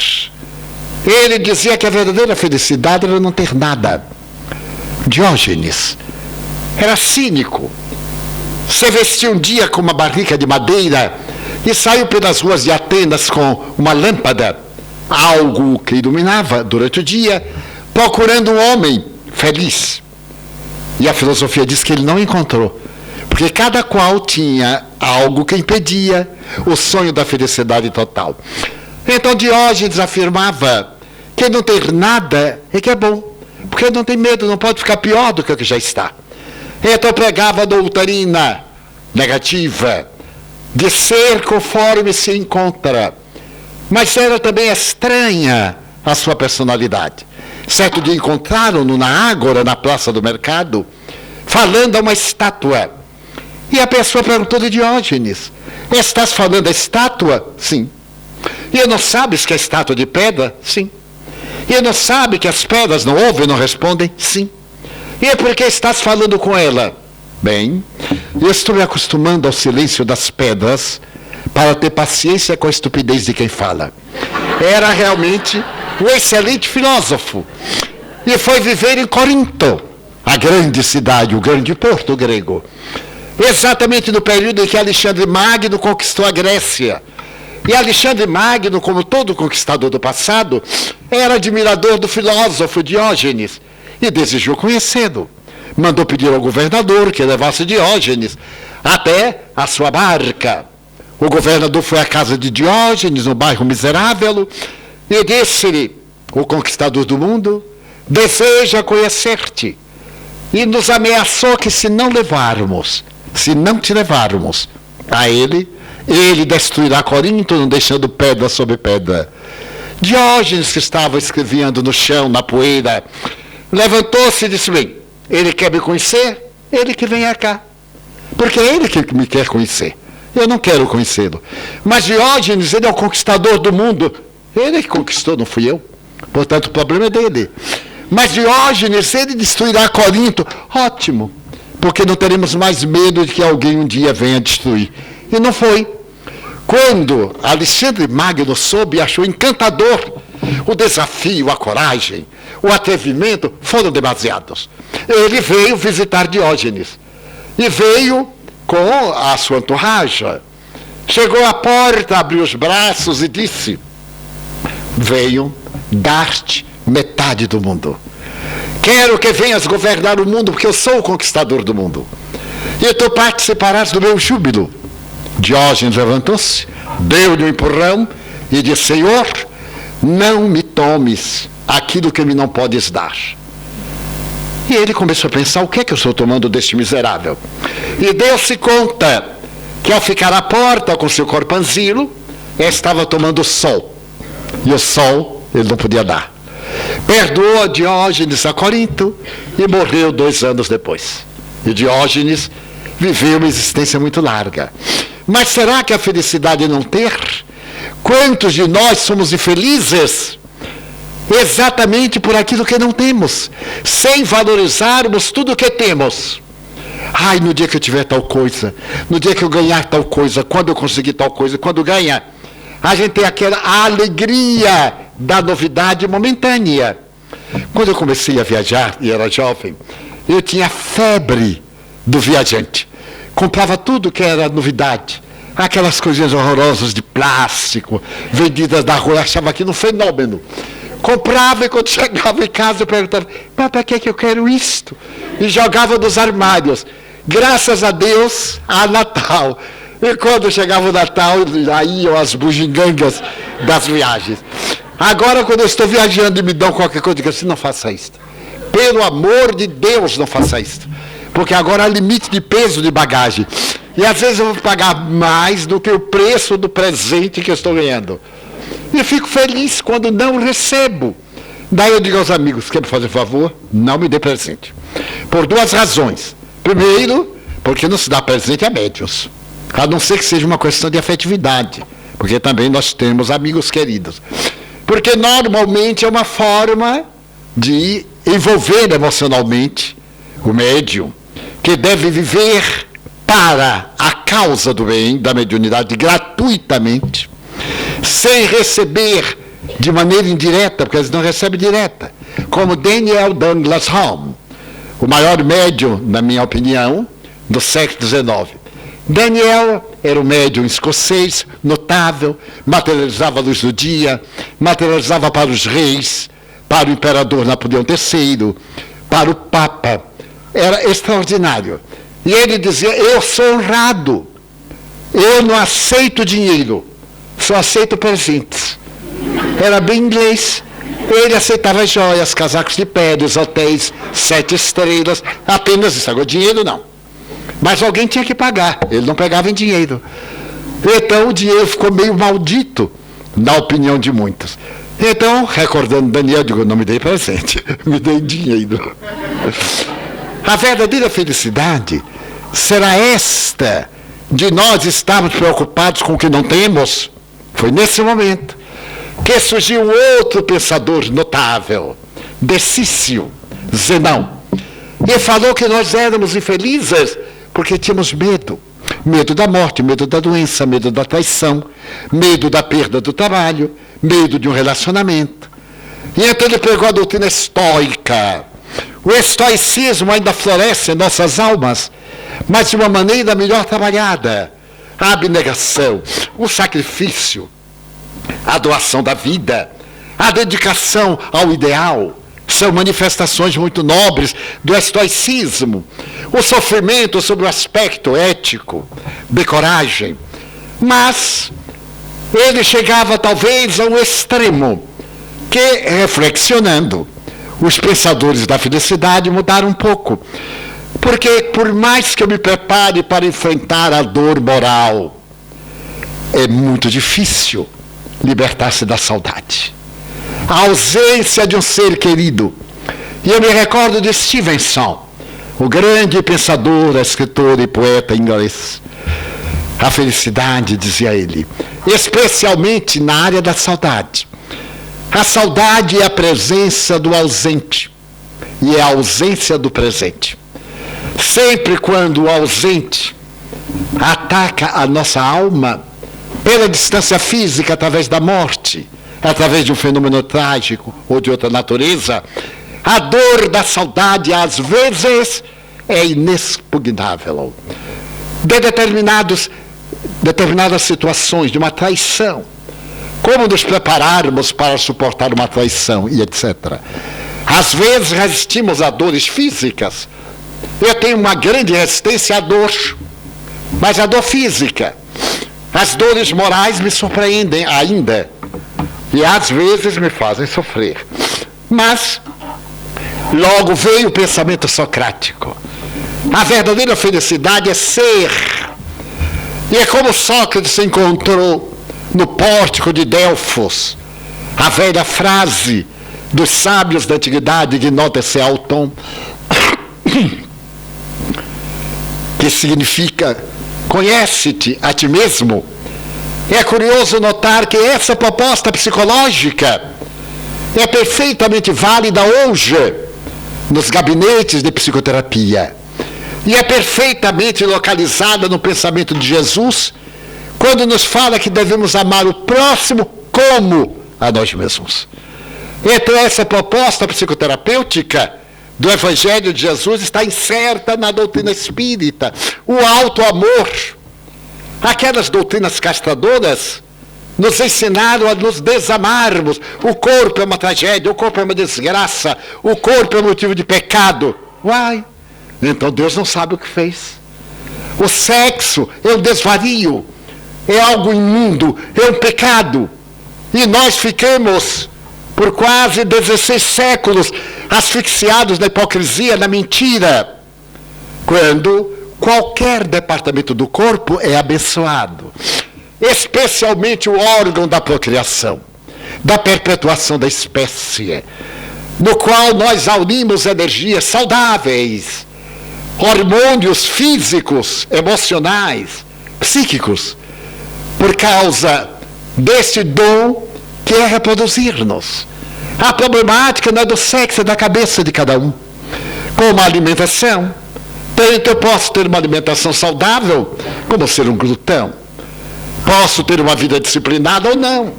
Ele dizia que a verdadeira felicidade era não ter nada. Diógenes era cínico. Se vestia um dia com uma barrica de madeira e saiu pelas ruas de Atenas com uma lâmpada, algo que iluminava durante o dia, procurando um homem feliz. E a filosofia diz que ele não encontrou, porque cada qual tinha algo que impedia o sonho da felicidade total. Então Diógenes afirmava que não ter nada é que é bom, porque não tem medo, não pode ficar pior do que o que já está. Então pregava a doutrina negativa de ser conforme se encontra, mas era também estranha a sua personalidade. Certo dia encontraram-no na Ágora, na Praça do Mercado, falando a uma estátua. E a pessoa perguntou de Diógenes, estás falando da estátua? Sim. E não sabes que a estátua é de pedra? Sim. E não sabe que as pedras não ouvem e não respondem? Sim. E é porque estás falando com ela? Bem, eu estou me acostumando ao silêncio das pedras para ter paciência com a estupidez de quem fala. Era realmente um excelente filósofo. E foi viver em Corinto, a grande cidade, o grande porto grego. Exatamente no período em que Alexandre Magno conquistou a Grécia. E Alexandre Magno, como todo conquistador do passado, era admirador do filósofo Diógenes e desejou conhecê-lo. Mandou pedir ao governador que levasse Diógenes até a sua barca. O governador foi à casa de Diógenes, no bairro Miserável, e disse-lhe, o conquistador do mundo, deseja conhecer-te. E nos ameaçou que se não te levarmos a ele destruirá Corinto, não deixando pedra sobre pedra. Diógenes, que estava escrevendo no chão, na poeira, levantou-se e disse, bem, ele quer me conhecer, ele que venha cá. Porque é ele que me quer conhecer. Eu não quero conhecê-lo. Mas Diógenes, ele é o conquistador do mundo. Ele que conquistou, não fui eu. Portanto, o problema é dele. Mas Diógenes, ele destruirá Corinto. Ótimo. Porque não teremos mais medo de que alguém um dia venha destruir. E não foi. Quando Alexandre Magno soube e achou encantador o desafio, a coragem, o atrevimento, foram demasiados. Ele veio visitar Diógenes. E veio com a sua entourage. Chegou à porta, abriu os braços e disse: venho dar-te metade do mundo. Quero que venhas governar o mundo, porque eu sou o conquistador do mundo. E tu participarás do meu júbilo. Diógenes levantou-se, deu-lhe um empurrão e disse: Senhor, não me tomes aquilo que me não podes dar. E ele começou a pensar: o que é que eu estou tomando deste miserável? E deu-se conta que ao ficar à porta com seu corpanzilo, estava tomando sol. E o sol ele não podia dar. Perdoou Diógenes a Corinto e morreu 2 anos depois. E Diógenes viveu uma existência muito larga. Mas será que a felicidade é não ter? Quantos de nós somos infelizes exatamente por aquilo que não temos, sem valorizarmos tudo o que temos? Ai, no dia que eu tiver tal coisa, no dia que eu ganhar tal coisa, quando eu conseguir tal coisa, quando ganha, a gente tem aquela alegria da novidade momentânea. Quando eu comecei a viajar e era jovem, eu tinha febre do viajante. Comprava tudo que era novidade. Aquelas coisinhas horrorosas de plástico, vendidas na rua, eu achava aquilo um fenômeno. Comprava e quando chegava em casa eu perguntava: mas para que eu quero isto? E jogava nos armários. Graças a Deus, a Natal. E quando chegava o Natal, aí iam as bugigangas das viagens. Agora, quando eu estou viajando e me dão qualquer coisa, eu digo assim: não faça isso. Pelo amor de Deus, não faça isso. Porque agora há limite de peso de bagagem. E às vezes eu vou pagar mais do que o preço do presente que eu estou ganhando. E fico feliz quando não recebo. Daí eu digo aos amigos: quer me fazer favor? Não me dê presente. Por 2 razões. Primeiro, porque não se dá presente a médiuns. A não ser que seja uma questão de afetividade. Porque também nós temos amigos queridos. Porque normalmente é uma forma de envolver emocionalmente o médium, que deve viver para a causa do bem, da mediunidade, gratuitamente, sem receber de maneira indireta, porque eles não recebem direta, como Daniel Douglas Home, o maior médium, na minha opinião, do século XIX. Daniel era um médium escocês, notável, materializava a luz do dia, materializava para os reis, para o imperador Napoleão III, para o Papa. Era extraordinário. E ele dizia: eu sou honrado, eu não aceito dinheiro, só aceito presentes. Era bem inglês. Ele aceitava joias, casacos de pele, hotéis 7 estrelas, apenas isso. Agora, dinheiro não. Mas alguém tinha que pagar, ele não pegava em dinheiro. Então o dinheiro ficou meio maldito, na opinião de muitos. Então, recordando Daniel, eu digo: não me dei presente, me dei dinheiro. A verdadeira felicidade será esta, de nós estarmos preocupados com o que não temos. Foi nesse momento que surgiu um outro pensador notável, Decício, Zenão, e falou que nós éramos infelizes porque tínhamos medo. Medo da morte, medo da doença, medo da traição, medo da perda do trabalho, medo de um relacionamento. E então ele pegou a doutrina estoica. O estoicismo ainda floresce em nossas almas, mas de uma maneira melhor trabalhada. A abnegação, o sacrifício, a doação da vida, a dedicação ao ideal, são manifestações muito nobres do estoicismo. O sofrimento sobre o aspecto ético, de coragem. Mas ele chegava talvez a um extremo, que, reflexionando, os pensadores da felicidade mudaram um pouco. Porque por mais que eu me prepare para enfrentar a dor moral, é muito difícil libertar-se da saudade. A ausência de um ser querido. E eu me recordo de Stevenson, o grande pensador, escritor e poeta inglês. A felicidade, dizia ele, especialmente na área da saudade. A saudade é a presença do ausente e é a ausência do presente. Sempre quando o ausente ataca a nossa alma pela distância física, através da morte, através de um fenômeno trágico ou de outra natureza, a dor da saudade, às vezes, é inexpugnável. De determinadas situações, de uma traição, como nos prepararmos para suportar uma traição e etc. Às vezes resistimos a dores físicas. Eu tenho uma grande resistência à dor, mas a dor física. As dores morais me surpreendem ainda e às vezes me fazem sofrer. Mas logo veio o pensamento socrático. A verdadeira felicidade é ser. E é como Sócrates se encontrou no pórtico de Delfos, a velha frase dos sábios da antiguidade de Nota-se Alton, que significa conhece-te a ti mesmo. É curioso notar que essa proposta psicológica é perfeitamente válida hoje nos gabinetes de psicoterapia e é perfeitamente localizada no pensamento de Jesus, quando nos fala que devemos amar o próximo como a nós mesmos. Então, essa proposta psicoterapêutica do Evangelho de Jesus está incerta na doutrina espírita. O auto-amor. Aquelas doutrinas castradoras nos ensinaram a nos desamarmos. O corpo é uma tragédia, o corpo é uma desgraça, o corpo é motivo de pecado. Uai, então Deus não sabe o que fez. O sexo é um desvario, é algo imundo, é um pecado. E nós ficamos por quase 16 séculos asfixiados na hipocrisia, na mentira, quando qualquer departamento do corpo é abençoado, especialmente o órgão da procriação, da perpetuação da espécie, no qual nós aurimos energias saudáveis, hormônios físicos, emocionais, psíquicos, por causa desse dom que é reproduzir-nos. A problemática não é do sexo, é da cabeça de cada um. Como a alimentação. Eu posso ter uma alimentação saudável, como ser um glutão. Posso ter uma vida disciplinada ou não.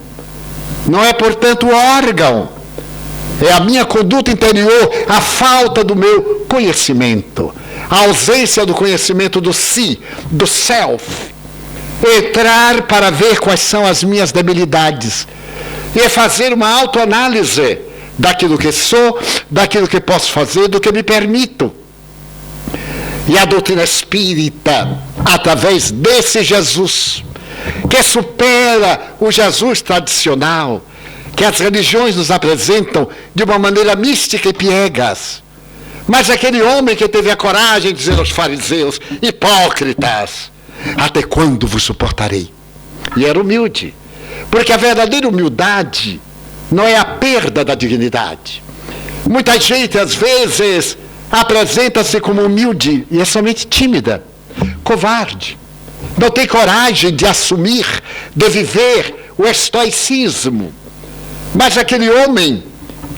Não é, portanto, o órgão. É a minha conduta interior, a falta do meu conhecimento. A ausência do conhecimento do si, do self. Entrar para ver quais são as minhas debilidades. E fazer uma autoanálise daquilo que sou, daquilo que posso fazer, do que me permito. E a doutrina espírita, através desse Jesus, que supera o Jesus tradicional, que as religiões nos apresentam de uma maneira mística e piegas. Mas aquele homem que teve a coragem de dizer aos fariseus, hipócritas, até quando vos suportarei? E era humilde. Porque a verdadeira humildade não é a perda da dignidade. Muita gente, às vezes, apresenta-se como humilde e é somente tímida, covarde. Não tem coragem de assumir, de viver o estoicismo. Mas aquele homem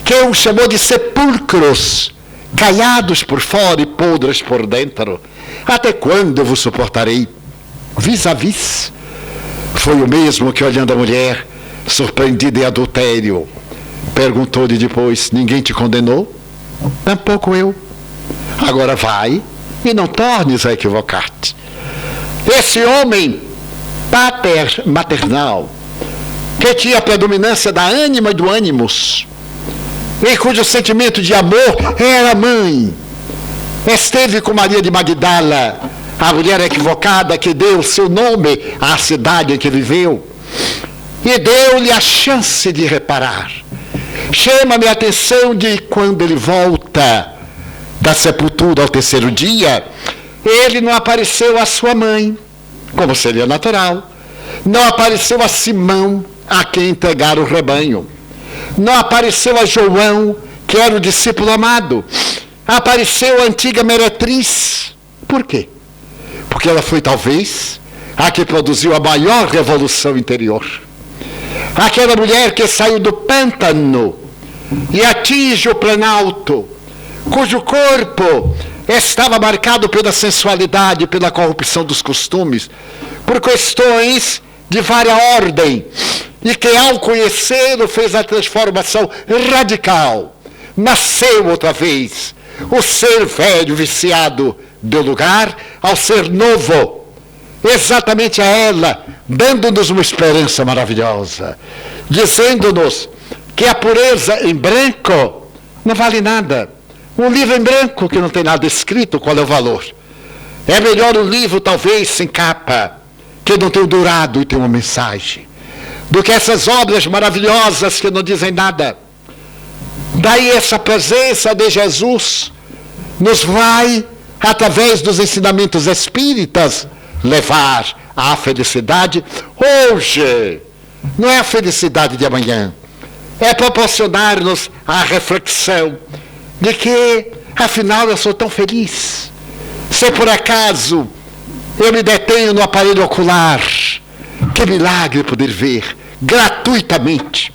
que o chamou de sepulcros, caiados por fora e podres por dentro, até quando eu vos suportarei? Vis-a-vis. Foi o mesmo que, olhando a mulher, surpreendida em adultério, perguntou-lhe depois, ninguém te condenou? Tampouco eu. Agora vai e não tornes a equivocar-te. Esse homem maternal, que tinha a predominância da ânima e do ânimos, e cujo sentimento de amor era mãe, esteve com Maria de Magdala, a mulher equivocada que deu seu nome à cidade em que viveu, e deu-lhe a chance de reparar. Chama-me a atenção de quando ele volta da sepultura ao terceiro dia, ele não apareceu à sua mãe, como seria natural. Não apareceu a Simão, a quem entregar o rebanho. Não apareceu a João, que era o discípulo amado. apareceu a antiga meretriz. Por quê? Porque ela foi talvez a que produziu a maior revolução interior. Aquela mulher que saiu do pântano e atinge o planalto, cujo corpo estava marcado pela sensualidade, pela corrupção dos costumes, por questões de vária ordem, e que ao conhecê-lo fez a transformação radical. Nasceu outra vez. O ser velho, viciado, deu lugar ao ser novo. Exatamente a ela, dando-nos uma esperança maravilhosa, dizendo-nos que a pureza em branco não vale nada. Um livro em branco que não tem nada escrito, qual é o valor? É melhor um livro, talvez, sem capa, que não tem o dourado e tem uma mensagem, do que essas obras maravilhosas que não dizem nada. Daí essa presença de Jesus nos vai, através dos ensinamentos espíritas, levar à felicidade hoje. Não é a felicidade de amanhã. É proporcionar-nos a reflexão de que, afinal, eu sou tão feliz. Se por acaso eu me detenho no aparelho ocular, que milagre poder ver gratuitamente,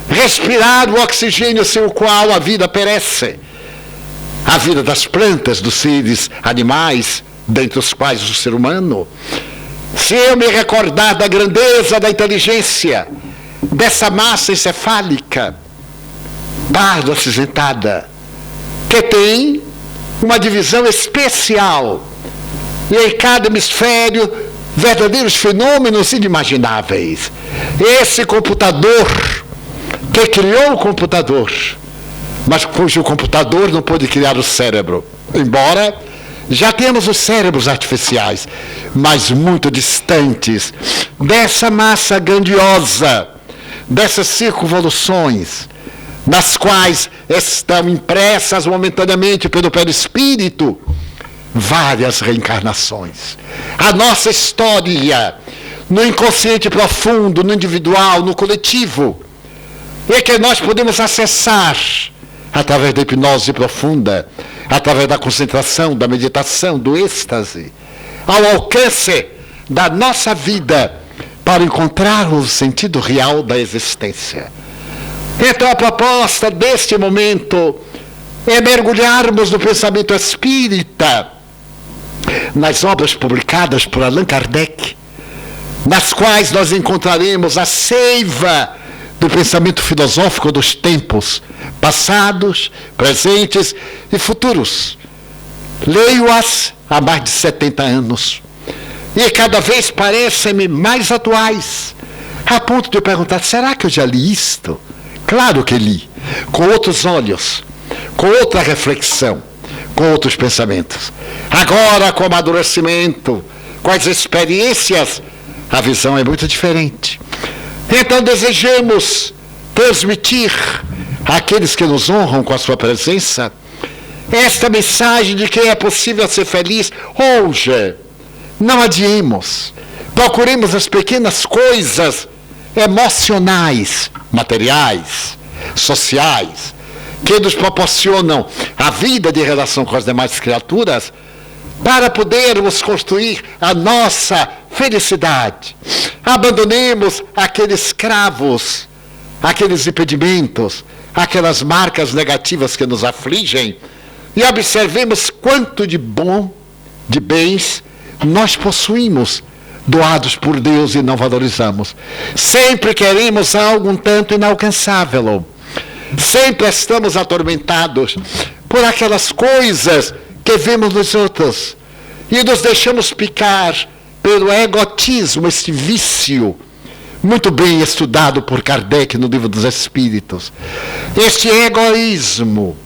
respirar o oxigênio sem o qual a vida perece, a vida das plantas, dos seres animais, dentre os quais o ser humano. Se eu me recordar da grandeza da inteligência dessa massa encefálica, parda acinzentada, que tem uma divisão especial, e em cada hemisfério verdadeiros fenômenos inimagináveis. Esse computador que criou o computador, mas cujo computador não pôde criar o cérebro, embora já temos os cérebros artificiais, mas muito distantes dessa massa grandiosa, dessas circunvoluções, nas quais estão impressas momentaneamente pelo perispírito várias reencarnações. A nossa história, no inconsciente profundo, no individual, no coletivo, é que nós podemos acessar através da hipnose profunda, através da concentração, da meditação, do êxtase, ao alcance da nossa vida, para encontrar o sentido real da existência. Então a proposta deste momento é mergulharmos no pensamento espírita, nas obras publicadas por Allan Kardec, nas quais nós encontraremos a seiva do pensamento filosófico dos tempos passados, presentes e futuros. Leio-as há mais de 70 anos e cada vez parecem-me mais atuais, a ponto de eu perguntar: será que eu já li isto? Claro que li, com outros olhos, com outra reflexão, com outros pensamentos. Agora, com o amadurecimento, com as experiências, a visão é muito diferente. Então desejamos transmitir àqueles que nos honram com a sua presença esta mensagem de que é possível ser feliz hoje. Não adiemos, procuremos as pequenas coisas emocionais, materiais, sociais, que nos proporcionam a vida de relação com as demais criaturas, para podermos construir a nossa felicidade. Abandonemos aqueles cravos, aqueles impedimentos, aquelas marcas negativas que nos afligem, e observemos quanto de bom, de bens, nós possuímos, doados por Deus, e não valorizamos. Sempre queremos algo um tanto inalcançável. Sempre estamos atormentados por aquelas coisas que vemos nos outros e nos deixamos picar pelo egotismo, este vício, muito bem estudado por Kardec no Livro dos Espíritos. Este egoísmo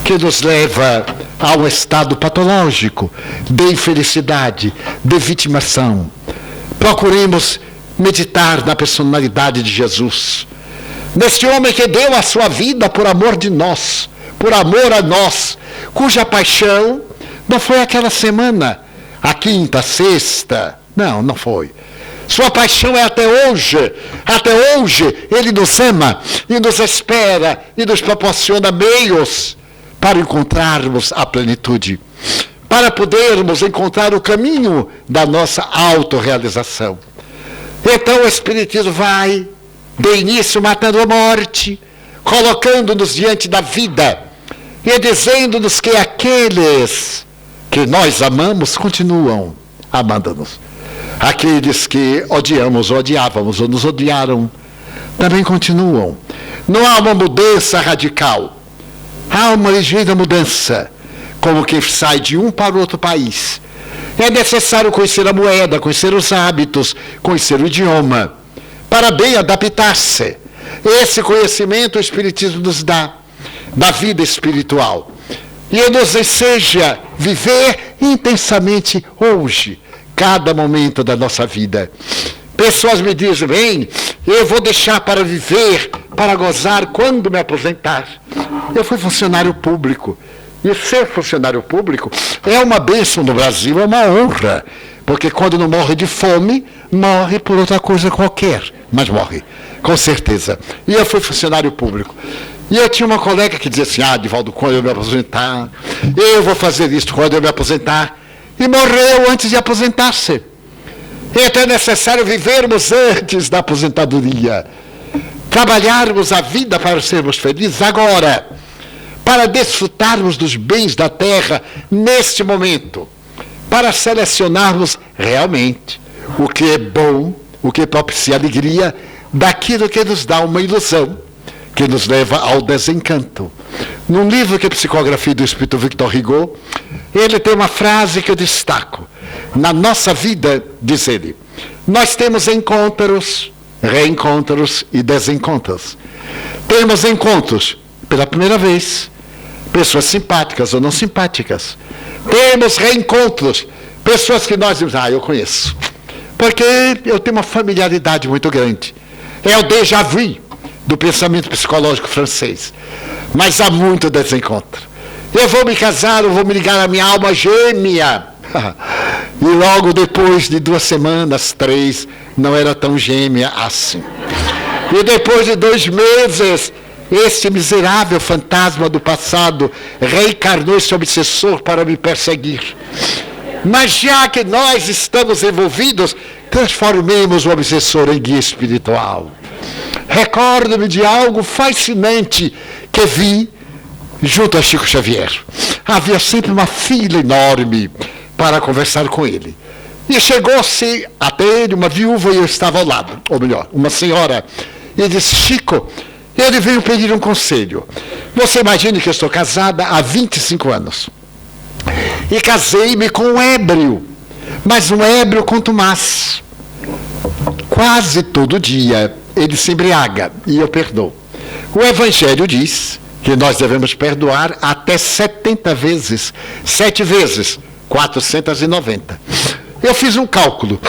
que nos leva a um estado patológico de infelicidade, de vitimação. Procuremos meditar na personalidade de Jesus, neste homem que deu a sua vida por amor de nós, por amor a nós, cuja paixão não foi aquela semana, a quinta, a sexta, não foi. Sua paixão é até hoje ele nos ama e nos espera e nos proporciona meios para encontrarmos a plenitude, para podermos encontrar o caminho da nossa autorrealização. Então o Espiritismo vai, de início, matando a morte, colocando-nos diante da vida e dizendo-nos que aqueles que nós amamos continuam amando-nos. Aqueles que odiamos, ou odiávamos, ou nos odiaram, também continuam. Não há uma mudança radical. Há uma ligeira mudança, como quem sai de um para o outro país. É necessário conhecer a moeda, conhecer os hábitos, conhecer o idioma, para bem adaptar-se. Esse conhecimento o Espiritismo nos dá, da vida espiritual. E nos enseja viver intensamente hoje, cada momento da nossa vida. Pessoas me dizem, bem, eu vou deixar para viver, para gozar quando me aposentar. Eu fui funcionário público. E ser funcionário público é uma bênção no Brasil, é uma honra. Porque quando não morre de fome, morre por outra coisa qualquer. Mas morre, com certeza. E eu fui funcionário público. E eu tinha uma colega que dizia assim, Divaldo, quando eu me aposentar, eu vou fazer isso quando eu me aposentar. E morreu antes de aposentar-se. Então é necessário vivermos antes da aposentadoria. Trabalharmos a vida para sermos felizes agora. Para desfrutarmos dos bens da terra neste momento. Para selecionarmos realmente o que é bom, o que propicia alegria, daquilo que nos dá uma ilusão, que nos leva ao desencanto. Num livro que é Psicografia do Espírito Victor Hugo, ele tem uma frase que eu destaco. Na nossa vida, diz ele, nós temos encontros, reencontros e desencontros. Temos encontros pela primeira vez, pessoas simpáticas ou não simpáticas. Temos reencontros, pessoas que nós dizemos, eu conheço. Porque eu tenho uma familiaridade muito grande. É o déjà vu do pensamento psicológico francês. Mas há muito desencontro. Eu vou me casar, eu vou me ligar à minha alma gêmea. E logo depois de 2 semanas, 3, não era tão gêmea assim. E depois de 2 meses, este miserável fantasma do passado reencarnou esse obsessor para me perseguir. Mas já que nós estamos envolvidos, transformemos o obsessor em guia espiritual. Recordo-me de algo fascinante que vi junto a Chico Xavier. Havia sempre uma fila enorme para conversar com ele. E chegou-se até ele uma viúva e eu estava ao lado, ou melhor, uma senhora. E disse, Chico, ele veio pedir um conselho. Você imagine que eu estou casada há 25 anos. E casei-me com um ébrio, mas um ébrio contumaz. Quase todo dia ele se embriaga e eu perdoo. O Evangelho diz que nós devemos perdoar até 70 vezes, 7 vezes, 490. Eu fiz um cálculo.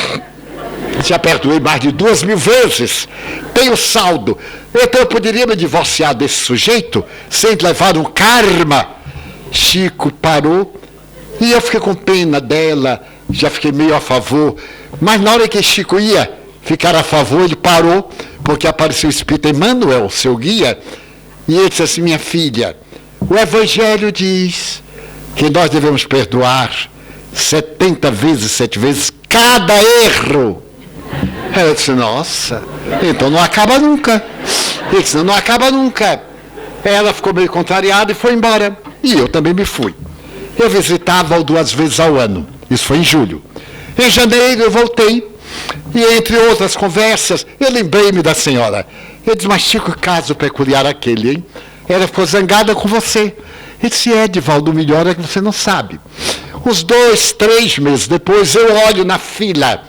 Já perdoei mais de 2.000 vezes. Tenho saldo. Então eu poderia me divorciar desse sujeito sem levar um karma. Chico parou e eu fiquei com pena dela. Já fiquei meio a favor. Mas na hora que Chico ia ficar a favor, ele parou, porque apareceu o Espírito Emmanuel, seu guia, e ele disse assim, minha filha, o Evangelho diz que nós devemos perdoar 70 vezes, 7 vezes, cada erro. Ela disse, nossa, então não acaba nunca. Ele disse, não acaba nunca. Ela ficou meio contrariada e foi embora. E eu também me fui. Eu visitava-o 2 vezes ao ano. Isso foi em julho. Em janeiro eu voltei. E entre outras conversas, eu lembrei-me da senhora. Eu disse, mas Chico, caso peculiar aquele, hein? Ela ficou zangada com você. Eu disse, Divaldo, o melhor é que você não sabe. Uns 2, 3 meses depois, eu olho na fila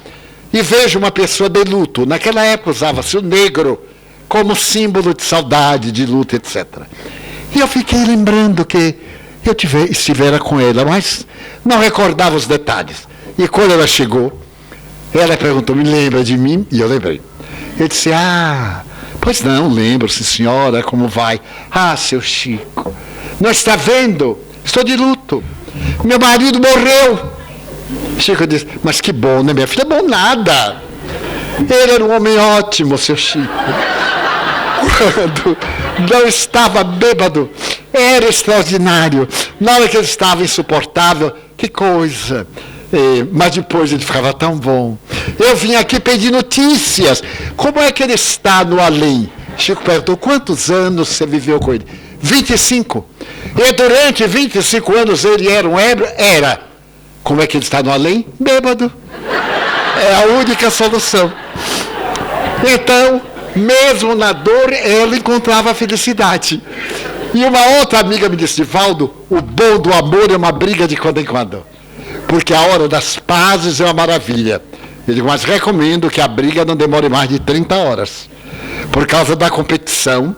e vejo uma pessoa de luto. Naquela época usava-se o negro como símbolo de saudade, de luto, etc. E eu fiquei lembrando que eu estivera com ela, mas não recordava os detalhes. E quando ela chegou, ela perguntou, me lembra de mim? E eu lembrei. Eu disse, pois não, lembro, sim senhora, como vai? Seu Chico, não está vendo? Estou de luto. Meu marido morreu. Chico disse, mas que bom, né, minha filha? Bom nada. Ele era um homem ótimo, seu Chico. não estava bêbado, era extraordinário. Na hora que ele estava insuportável, que coisa. Mas depois ele ficava tão bom. Eu vim aqui pedir notícias. Como é que ele está no além? Chico perguntou, quantos anos você viveu com ele? 25. E durante 25 anos ele era um ébrio? Era. Como é que ele está no além? Bêbado. É a única solução. Então, mesmo na dor, ela encontrava a felicidade. E uma outra amiga me disse, Valdo, o bom do amor é uma briga de quando em quando. Porque a hora das pazes é uma maravilha. Eu digo, mas recomendo que a briga não demore mais de 30 horas. Por causa da competição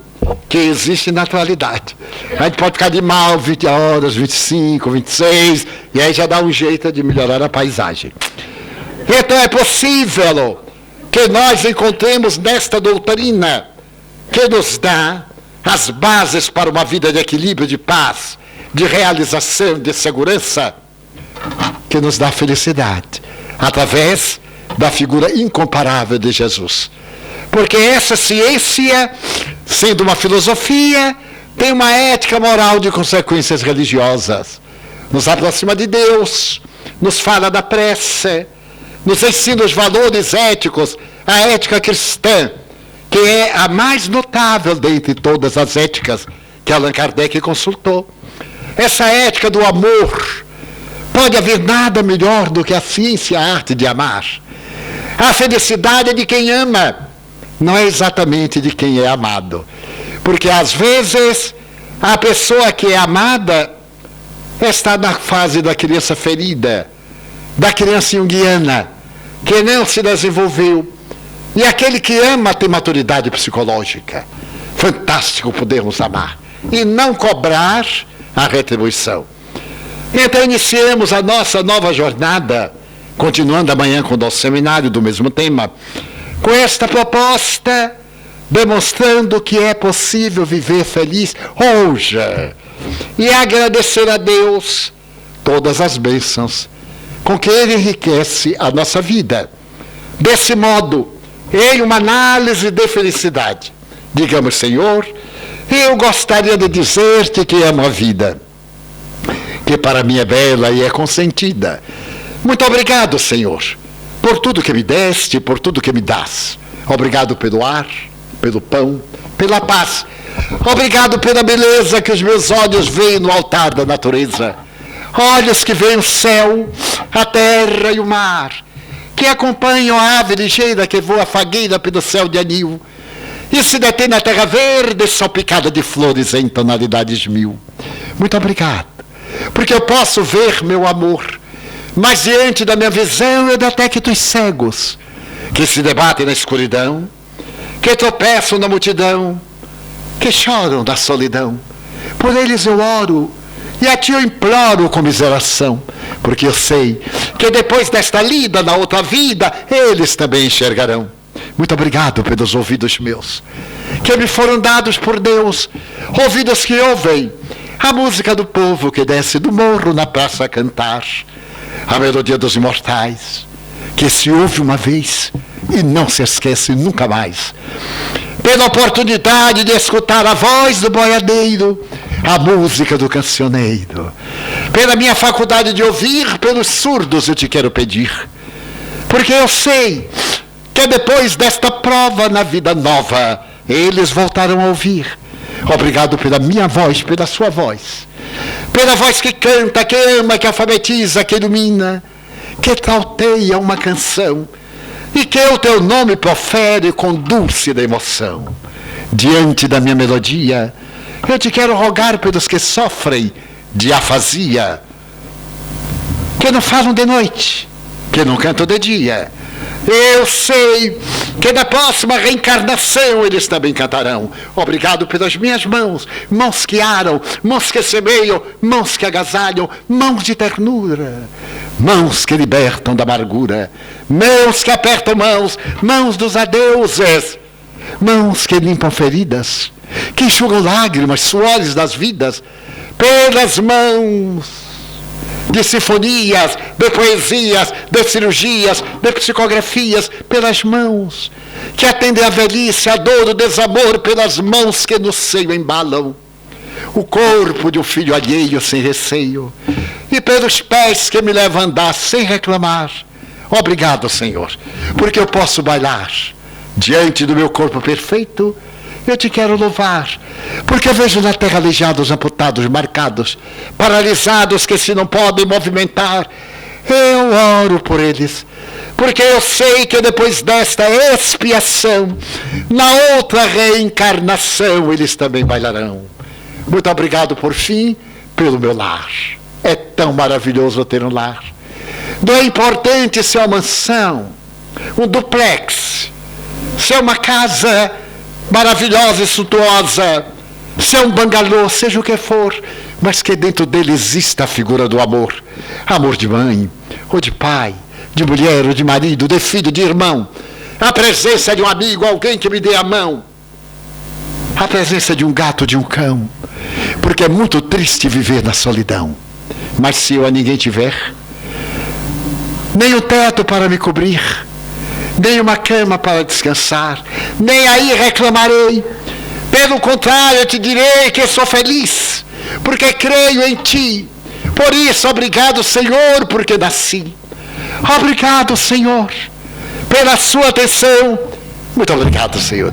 que existe na atualidade. A gente pode ficar de mal 20 horas, 25, 26, e aí já dá um jeito de melhorar a paisagem. Então é possível que nós encontremos nesta doutrina que nos dá as bases para uma vida de equilíbrio, de paz, de realização, de segurança, que nos dá felicidade, através da figura incomparável de Jesus. Porque essa ciência, sendo uma filosofia, tem uma ética moral de consequências religiosas. Nos aproxima de Deus, nos fala da prece, nos ensina os valores éticos, a ética cristã, que é a mais notável dentre todas as éticas que Allan Kardec consultou. Essa ética do amor, pode haver nada melhor do que a ciência e a arte de amar. A felicidade é de quem ama, não é exatamente de quem é amado. Porque às vezes a pessoa que é amada está na fase da criança ferida, da criança junguiana, que não se desenvolveu. E aquele que ama tem maturidade psicológica. Fantástico podermos amar e não cobrar a retribuição. Então iniciemos a nossa nova jornada, continuando amanhã com o nosso seminário do mesmo tema, com esta proposta, demonstrando que é possível viver feliz hoje e agradecer a Deus todas as bênçãos com que Ele enriquece a nossa vida. Desse modo, em uma análise de felicidade, digamos, Senhor, eu gostaria de dizer-te que amo a vida, que para mim é bela e é consentida. Muito obrigado, Senhor, por tudo que me deste, por tudo que me dás. Obrigado pelo ar, pelo pão, pela paz. Obrigado pela beleza que os meus olhos veem no altar da natureza. Olhos que veem o céu, a terra e o mar, que acompanham a ave ligeira que voa fagueira pelo céu de anil e se detém na terra verde salpicada de flores em tonalidades mil. Muito obrigado, porque eu posso ver meu amor, mas diante da minha visão eu detecto os cegos que se debatem na escuridão, que tropeçam na multidão, que choram da solidão. Por eles eu oro e a ti eu imploro comiseração, porque eu sei que depois desta lida na outra vida, eles também enxergarão. Muito obrigado pelos ouvidos meus, que me foram dados por Deus, ouvidos que ouvem a música do povo que desce do morro na praça a cantar, a melodia dos imortais, que se ouve uma vez e não se esquece nunca mais. Pela oportunidade de escutar a voz do boiadeiro, a música do cancioneiro, pela minha faculdade de ouvir, pelos surdos eu te quero pedir, porque eu sei que depois desta prova na vida nova, eles voltarão a ouvir. Obrigado pela minha voz, pela sua voz, pela voz que canta, que ama, que alfabetiza, que ilumina, que trauteia uma canção, e que o teu nome profere com dúlcida emoção. Diante da minha melodia, eu te quero rogar pelos que sofrem de afasia, que não falam de noite, que não cantam de dia. Eu sei que na próxima reencarnação eles também cantarão. Obrigado pelas minhas mãos, mãos que aram, mãos que semeiam, mãos que agasalham, mãos de ternura, mãos que libertam da amargura, mãos que apertam mãos, mãos dos adeuses, mãos que limpam feridas, que enxugam lágrimas, suores das vidas, pelas mãos de sinfonias, de poesias, de cirurgias, de psicografias, pelas mãos que atendem a velhice, a dor, o desamor pelas mãos que no seio embalam o corpo de um filho alheio sem receio, e pelos pés que me levam a andar sem reclamar. Obrigado, Senhor, porque eu posso bailar diante do meu corpo perfeito. Eu te quero louvar, porque eu vejo na terra aleijados, amputados, marcados, paralisados que se não podem movimentar. Eu oro por eles, porque eu sei que depois desta expiação, na outra reencarnação, eles também bailarão. Muito obrigado, por fim, pelo meu lar. É tão maravilhoso ter um lar. Não é importante se é uma mansão, um duplex, se é uma casa maravilhosa e suntuosa, se é um bangalô, seja o que for, mas que dentro dele exista a figura do amor. Amor de mãe, ou de pai, de mulher, ou de marido, de filho, de irmão. A presença de um amigo, alguém que me dê a mão. A presença de um gato, de um cão. Porque é muito triste viver na solidão. Mas se eu a ninguém tiver, nem um teto para me cobrir, nem uma cama para descansar, nem aí reclamarei. Pelo contrário, eu te direi que sou feliz, porque creio em ti. Por isso, obrigado, Senhor, porque nasci. Obrigado, Senhor, pela sua atenção. Muito obrigado, Senhor.